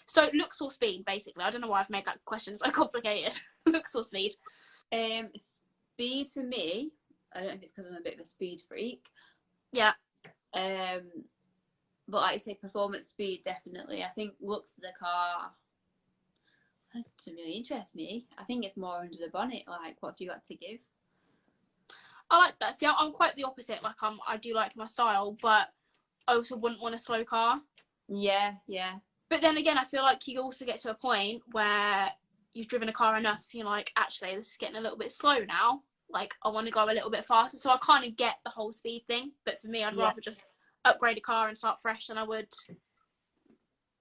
So looks or speed, basically. I don't know why I've made that question so complicated. Looks or speed? Speed for me, I don't know if it's because I'm a bit of a speed freak. Yeah. But like I say, performance, speed, definitely. I think looks of the car, that doesn't really interest me. I think it's more under the bonnet. Like, what have you got to give? I like that. See, I'm quite the opposite. Like, I do like my style, but I also wouldn't want a slow car. Yeah, yeah. But then again, I feel like you also get to a point where you've driven a car enough, you're like, actually, this is getting a little bit slow now. Like, I want to go a little bit faster. So I kind of get the whole speed thing. But for me, I'd rather just upgrade a car and start fresh than I would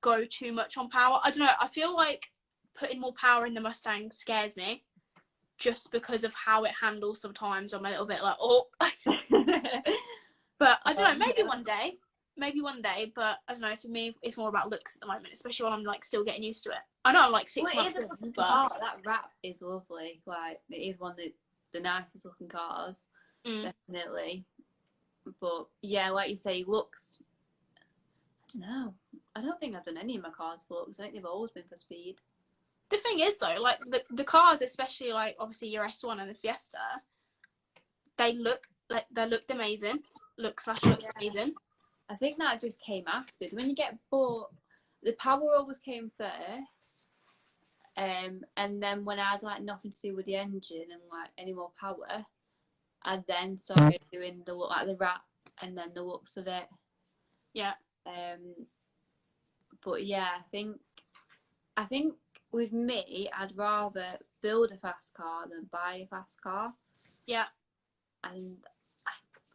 go too much on power. I don't know. I feel like putting more power in the Mustang scares me just because of how it handles sometimes. I'm a little bit like, oh. But I don't know. Maybe one day. But I don't know. For me, it's more about looks at the moment, especially when I'm like still getting used to it. I know I'm like 6 months in, but that wrap is lovely. Like, it is one of the nicest looking cars, definitely. But yeah, like you say, looks, I don't know. I don't think I've done any of my cars for looks. I think they've always been for speed. The thing is though, like the cars, especially like obviously your S1 and the Fiesta, they looked amazing. Looked amazing. I think that just came after. When you get bought, the power always came first. And then when I had like nothing to do with the engine and like any more power, I then started doing the look, like the wrap, and then the looks of it. Yeah. But yeah, I think with me, I'd rather build a fast car than buy a fast car. Yeah. And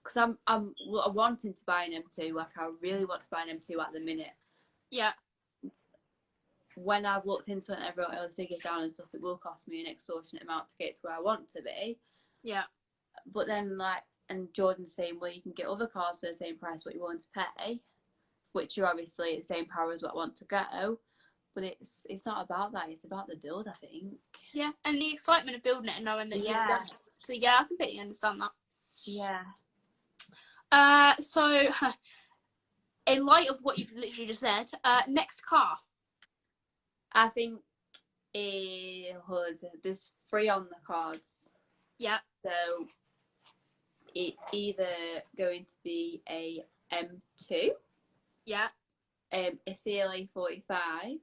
because I'm wanting to buy an M2, like I really want to buy an M2 at the minute. Yeah. when I've looked into it and I've wrote all the figures down and stuff, it will cost me an extortionate amount to get to where I want to be. Yeah. But then, like, and Jordan's saying, well, you can get other cars for the same price what you're willing to pay, which are obviously the same power as what I want to go. But it's not about that. It's about the build, I think. Yeah, and the excitement of building it and knowing that you've Yeah. done it. So yeah, I completely understand that. Yeah. So in light of what you've literally just said, next car. I think there's 3 on the cards. Yeah. So it's either going to be a M2. Yeah. A CLA 45.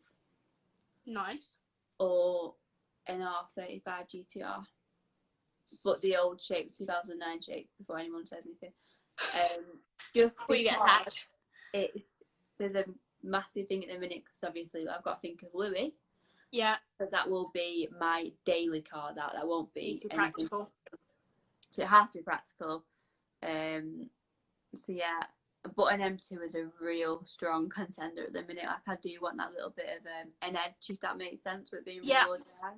Nice. Or an R35 GTR. But the old shape, 2009 shape, before anyone says anything. Just before you get attacked. There's a massive thing at the minute, because obviously I've got to think of Louis. Yeah. Because that will be my daily car, that won't be practical. So it has to be practical. So yeah, but an M2 is a real strong contender at the minute. Like, I do want that little bit of an edge, if that makes sense, with being real dry.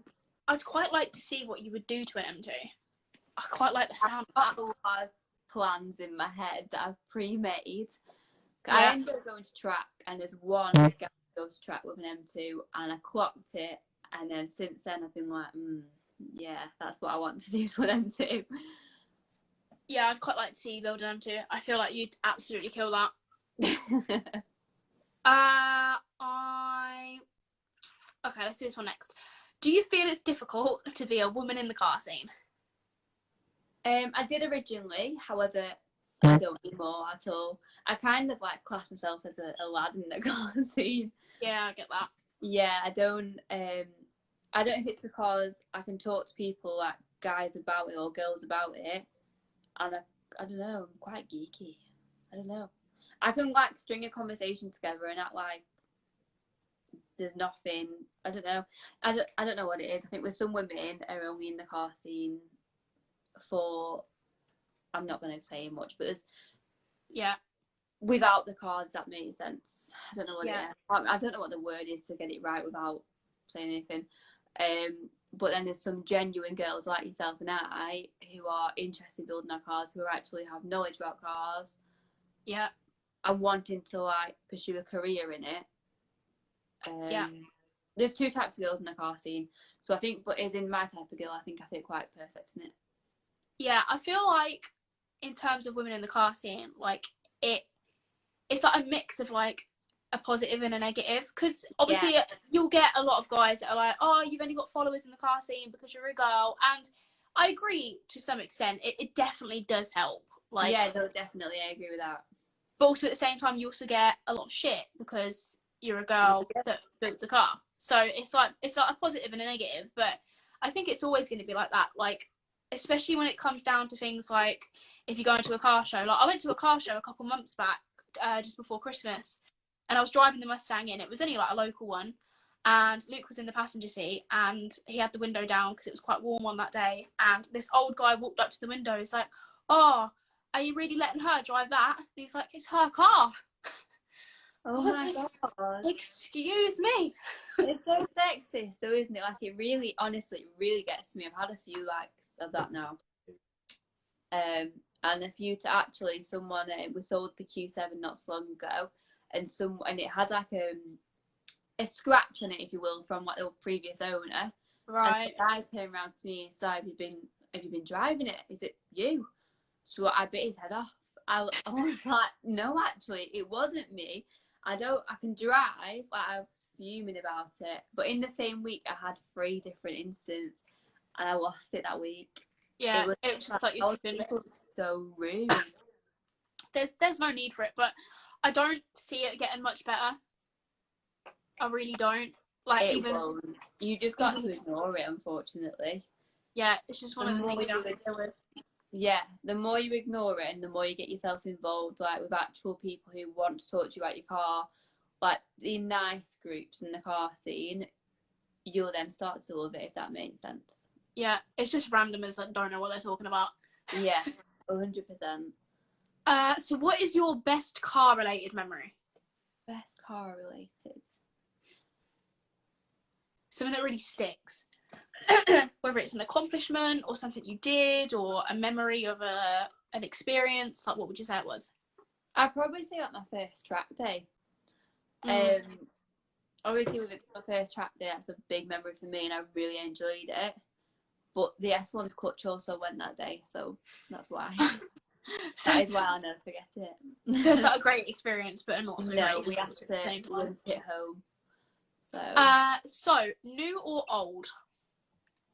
I'd quite like to see what you would do to an M2. I quite like the sound of I've that. got a lot of plans in my head that I've pre-made. Yeah. I ended up going to track, and there's one guy who goes to track with an M2, and I clocked it, and then since then I've been like, yeah, that's what I want to do to an M2. Yeah, I'd quite like to see you build an M2. I feel like you'd absolutely kill that. Okay, let's do this one next. Do you feel it's difficult to be a woman in the car scene? I did originally, however, I don't anymore at all. I kind of like class myself as a lad in the car scene. Yeah, I get that. Yeah, I don't know if it's because I can talk to people, like guys about it or girls about it, and I don't know, I'm quite geeky. I don't know. I can like string a conversation together and act like there's nothing. I don't know. I don't know what it is. I think with some women are only in the car scene for, I'm not going to say much, but there's, yeah, without the cars, that makes sense. I don't know what it is. I don't know what the word is to get it right without saying anything. But then there's some genuine girls like yourself and I who are interested in building our cars, who actually have knowledge about cars. Yeah. And wanting to like pursue a career in it. Yeah. There's 2 types of girls in the car scene. So I think, but as in my type of girl, I think I fit quite perfect in it. Yeah, I feel like in terms of women in the car scene, like it's like a mix of like a positive and a negative, because obviously you'll get a lot of guys that are like, oh, you've only got followers in the car scene because you're a girl, and I agree to some extent. It definitely does help. Like, yeah, no, definitely, I agree with that. But also at the same time, you also get a lot of shit because you're a girl that builds a car. So it's like a positive and a negative, but I think it's always going to be like that. Like, especially when it comes down to things like if you go into a car show. Like, I went to a car show a couple months back, just before Christmas, and I was driving the Mustang in. It was only like a local one, and Luke was in the passenger seat, and he had the window down because it was quite warm on that day. And this old guy walked up to the window. He's like, "Oh, are you really letting her drive that?" And he's like, "It's her car." Oh my god! Excuse me. It's so sexist, though, isn't it? Like, it really, honestly, it really gets to me. I've had a few likes of that now. And a few to actually someone, we sold the Q7 not so long ago, and it had like a scratch on it, if you will, from like the previous owner. Right. And the guy turned around to me and said, have you been driving it? Is it you? So I bit his head off. I was like, no, actually, it wasn't me. I can drive. Like, I was fuming about it. But in the same week, I had 3 different incidents, and I lost it that week. Yeah, it was just like you're so rude. There's no need for it, but I don't see it getting much better. I really don't. Like, You just got to ignore it, unfortunately. Yeah, it's just one of the things you have to deal with. Yeah, the more you ignore it and the more you get yourself involved, like with actual people who want to talk to you about your car, like the nice groups in the car scene, you'll then start to love it, if that makes sense. Yeah, it's just randomers that don't know what they're talking about. Yeah, 100%. So what is your best car related memory? Best car related? something that really sticks. Whether it's an accomplishment or something you did or a memory of an experience, like what would you say it was? I'd probably say like my first track day. Obviously with my first track day, that's a big memory for me and I really enjoyed it. But the S1's clutch also went that day, so that's why. So that is why I'll never forget it. so it's not a great experience, but a not so No, great we have experience. to limp it home. So new or old?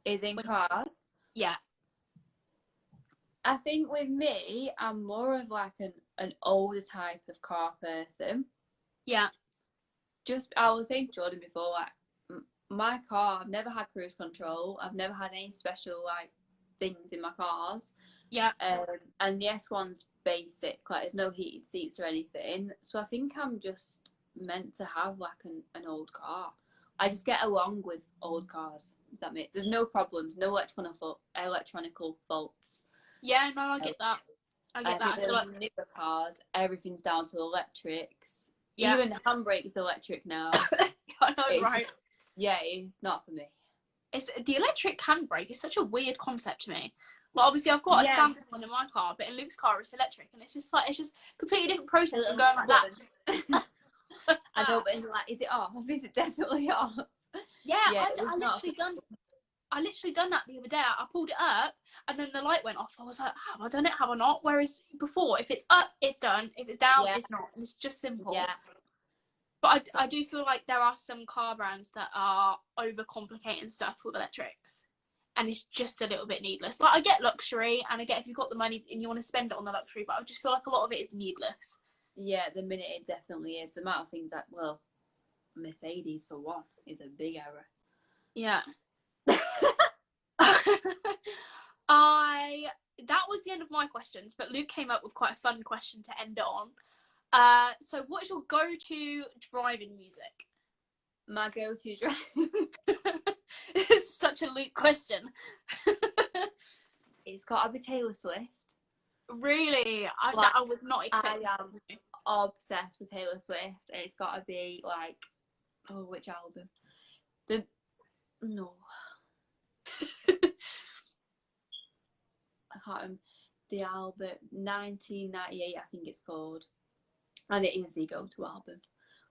Is in cars. Yeah. I think with me, I'm more of like an older type of car person. Yeah. I was saying to Jordan before, like my car, I've never had cruise control. I've never had any special like things in my cars. Yeah. And the S1's basic, like there's no heated seats or anything. So I think I'm just meant to have like an old car. I just get along with old cars. Does that make? There's no problems, no electronical faults. Yeah, no, I get that. I feel like newer cars, everything's down to electrics. Yeah. Even the handbrake is electric now. I know, right? Yeah, it's not for me. It's the electric handbrake is such a weird concept to me. Well, obviously I've got a standard one in my car, but in Luke's car it's electric, and it's just completely different process from going like that. I know, but it's like, is it off? Is it definitely off? Yeah, I literally done that the other day. I pulled it up, and then the light went off. I was like, have I done it? Have I not? Whereas before, if it's up, it's done. If it's down, it's not. And it's just simple. Yeah. But I do feel like there are some car brands that are overcomplicating stuff with electrics, and it's just a little bit needless. Like I get luxury, and I get if you've got the money and you want to spend it on the luxury, but I just feel like a lot of it is needless. Yeah, the minute it definitely is. The amount of things that, well, Mercedes for one is a big error. Yeah. That was the end of my questions, but Luke came up with quite a fun question to end it on. So what's your go-to driving music? My go-to driving. It's such a Luke question. It's got to be Taylor Swift. Really? I was not expecting. I am obsessed with Taylor Swift, and it's got to be like, which album? I can't remember the album. 1998, I think it's called, and it is the go-to album.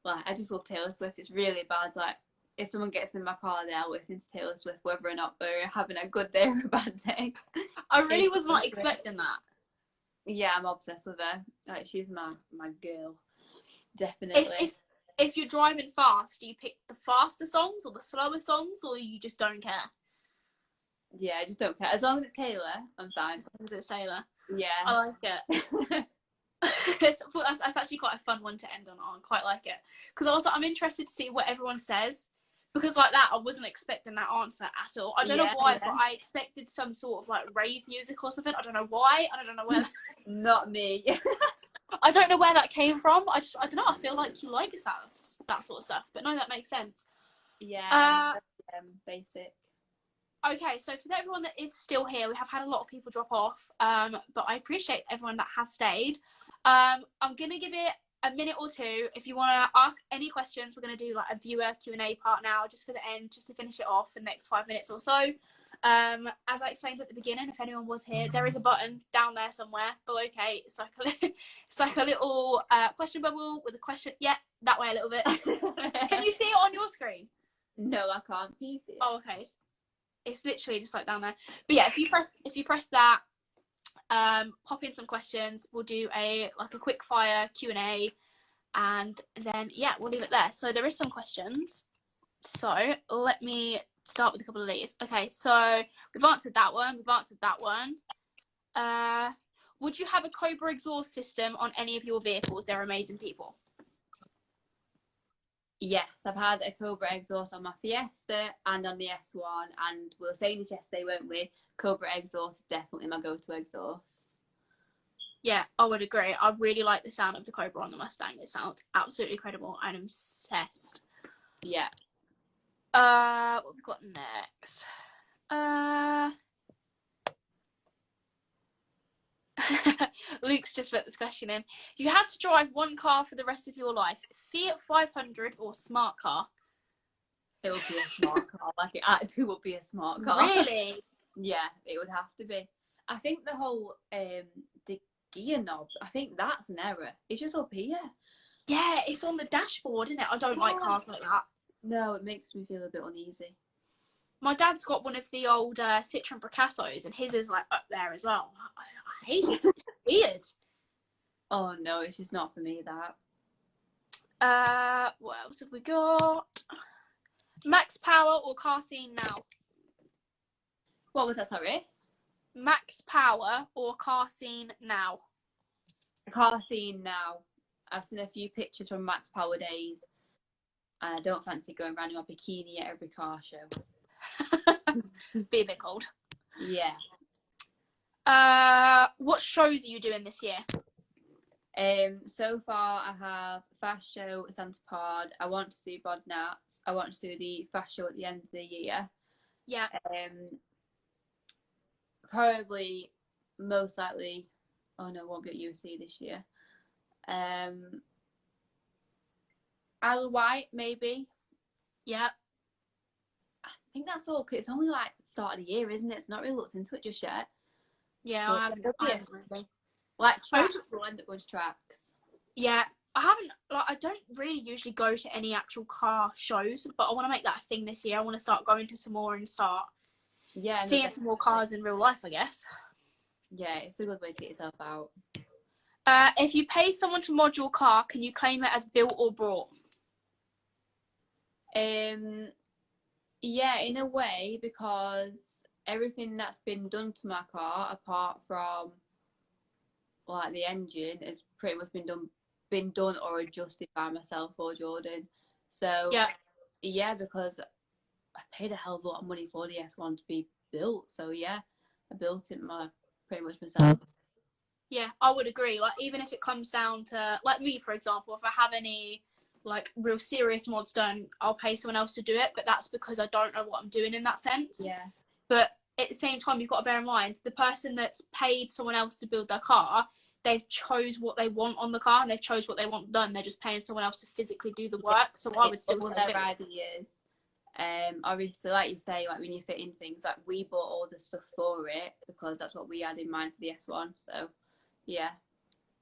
Like, I just love Taylor Swift. It's really bad. Like, if someone gets in my car, they'll listen to Taylor Swift, whether or not they're having a good day or a bad day. I really was not expecting that. Yeah, I'm obsessed with her. Like, she's my girl, definitely. If you're driving fast, do you pick the faster songs or the slower songs, or you just don't care? Yeah, I just don't care. As long as it's Taylor, I'm fine. As long as it's Taylor. Yeah. I like it. That's actually quite a fun one to end on. I quite like it. Because I'm interested to see what everyone says. Because like that, I wasn't expecting that answer at all. I don't know why, but I expected some sort of like rave music or something. I don't know why. I don't know where. Not me. I don't know where that came from. I don't know. I feel like you like that sort of stuff. But no, that makes sense. Yeah. Basic. Okay, so for everyone that is still here, we have had a lot of people drop off, but I appreciate everyone that has stayed. I'm going to give it a minute or two. If you want to ask any questions, we're going to do like a viewer Q&A part now, just for the end, just to finish it off in the next 5 minutes or so. As I explained at the beginning, if anyone was here, there is a button down there somewhere below Cait. It's like a little question bubble with a question. Yeah, that way a little bit. Can you see it on your screen? No, I can't. Can you see it? Oh, okay. It's literally just like down there. But yeah, if you press that, pop in some questions. We'll do a quick fire Q&A, and then we'll leave it there. So there is some questions. So let me start with a couple of these. Okay, so we've answered that one. Would you have a Cobra exhaust system on any of your vehicles? They're amazing people. Yes, I've had a Cobra exhaust on my Fiesta and on the S1, and we were saying this yesterday, weren't we? Cobra exhaust is definitely my go-to exhaust. Yeah, I would agree. I really like the sound of the Cobra on the Mustang. It sounds absolutely incredible. I'm obsessed. Yeah. What have we got next? Luke's just put this question in. You have to drive one car for the rest of your life. Fiat 500 or smart car? It would be a smart car. Like, it actually would be a smart car. Really? Yeah, it would have to be. I think the whole the gear knob, I think that's an error. It's just up here. Yeah, it's on the dashboard, isn't it? I don't like cars like that. No, it makes me feel a bit uneasy. My dad's got one of the old Citroen Picassos, and his is like up there as well. I hate it. It's weird. Oh no, it's just not for me, that. What else have we got? Max power or car scene now? What was that, sorry? Max power or car scene now? Car scene now. I've seen a few pictures from Max Power days, and I don't fancy going around in my bikini at every car show. Be a bit cold. Yeah. What shows are you doing this year? So far I have Fast Show, Santa Pod. I want to do Bodnats. I want to do the Fast Show at the end of the year. Yeah. Probably, most likely, oh no, won't be at UC this year. Isle of Wight, maybe. Yeah. I think that's all, because it's only like the start of the year, isn't it? It's not really looked into it just yet. Yeah, But I haven't really. Like, tracks, we'll end up going to tracks. Yeah, I haven't, like, I don't really usually go to any actual car shows, but I want to make that a thing this year. I want to start going to some more and start seeing some more cars in real life, I guess. Yeah, it's a good way to get yourself out. If you pay someone to mod your car, can you claim it as built or bought? Yeah, in a way, because everything that's been done to my car, apart from like the engine, has pretty much been done or adjusted by myself or Jordan. So yeah, because I paid a hell of a lot of money for the S1 to be built. So yeah, I built it pretty much myself. Yeah, I would agree. Like, even if it comes down to, like me, for example, if I have any like real serious mods done, I'll pay someone else to do it, but that's because I don't know what I'm doing in that sense. Yeah. But at the same time, you've got to bear in mind, the person that's paid someone else to build their car, they've chose what they want on the car and they've chose what they want done. They're just paying someone else to physically do the work. So I would still say their ideas. Obviously, like you say, like when you fit in things, like we bought all the stuff for it because that's what we had in mind for the S1. So yeah.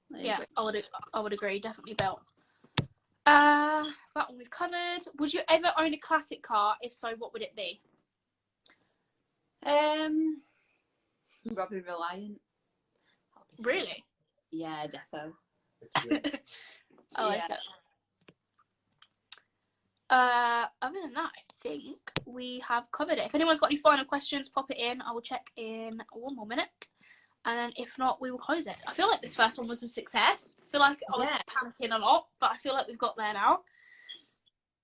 Yeah, I would agree, definitely built. That one we've covered. Would you ever own a classic car? If so, what would it be? Probably Reliant. Obviously. Really? Yeah, defo. I like it. Other than that, I think we have covered it. If anyone's got any final questions, pop it in. I will check in 1 more minute. And then if not, we will close it. I feel like this first one was a success. I feel like I was panicking a lot, but I feel like we've got there now.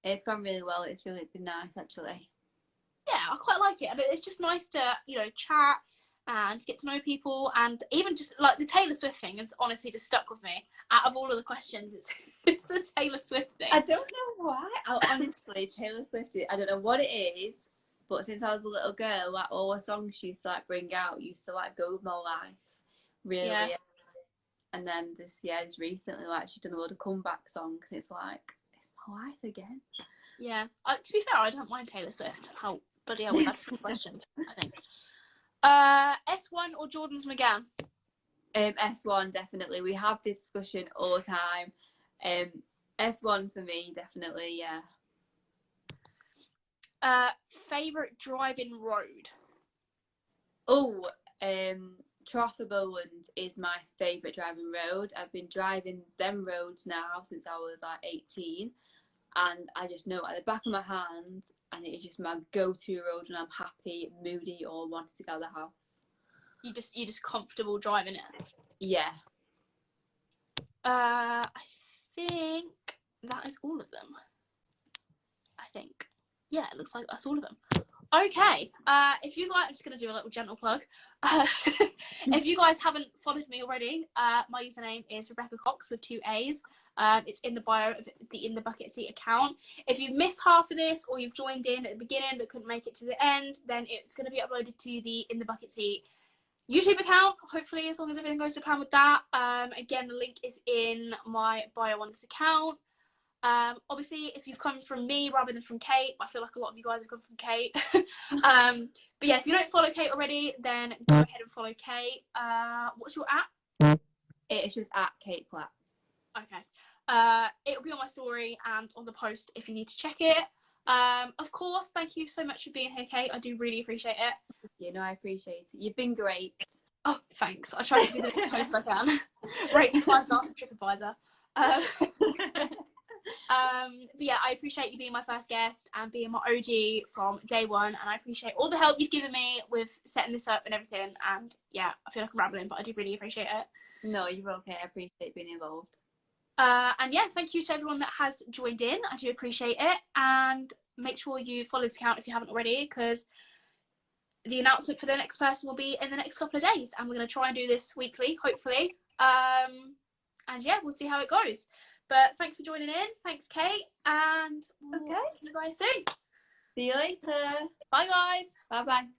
It's gone really well. It's really been nice, actually. Yeah, I quite like it. And it's just nice to, chat and get to know people. And even just, like, the Taylor Swift thing has honestly just stuck with me. Out of all of the questions, it's the Taylor Swift thing. I don't know why. Honestly, Taylor Swift, I don't know what it is. But since I was a little girl, like all the songs she used to like bring out used to like go with my life, really. Yeah. And then just recently, like she's done a lot of comeback songs. It's like it's my life again. Yeah. To be fair, I don't mind Taylor Swift. How bloody hell, we had 4 questions, I think. S1 or Jordan's McGann? S1 definitely. We have discussion all the time. S1 for me, definitely. Yeah. Favourite driving road? Oh, Trothaboland is my favourite driving road. I've been driving them roads now since I was like 18, and I just know at the back of my hand, and it is just my go-to road when I'm happy, moody, or wanting to get out of the house. You're just comfortable driving it? Yeah. I think that is all of them. I think. Yeah, it looks like that's all of them. Okay, if you guys, I'm just going to do a little gentle plug. If you guys haven't followed me already, my username is Rebecca Cox with 2 A's. It's in the bio of the In the Bucket Seat account. If you've missed half of this or you've joined in at the beginning but couldn't make it to the end, then it's going to be uploaded to the In the Bucket Seat YouTube account, hopefully, as long as everything goes to plan with that. Again, the link is in my bio on this account. Obviously, if you've come from me rather than from Cait, I feel like a lot of you guys have come from Cait. But yeah, if you don't follow Cait already, then go ahead and follow Cait. What's your at? It's just at Cait Platt. Okay. It'll be on my story and on the post if you need to check it. Of course, thank you so much for being here, Cait. I do really appreciate it. You know, I appreciate it. You've been great. Oh, thanks. I try to be the best host I can. Rate me 5 stars on TripAdvisor. But yeah, I appreciate you being my first guest and being my OG from day one, and I appreciate all the help you've given me with setting this up and everything. And yeah, I feel like I'm rambling, but I do really appreciate it. No, you're okay. I appreciate being involved. And yeah, thank you to everyone that has joined in. I do appreciate it, and make sure you follow this account if you haven't already, because the announcement for the next person will be in the next couple of days, and we're going to try and do this weekly, hopefully. And yeah, we'll see how it goes. But thanks for joining in. Thanks, Cait. And we'll see you guys soon. See you later. Bye, guys. Bye-bye.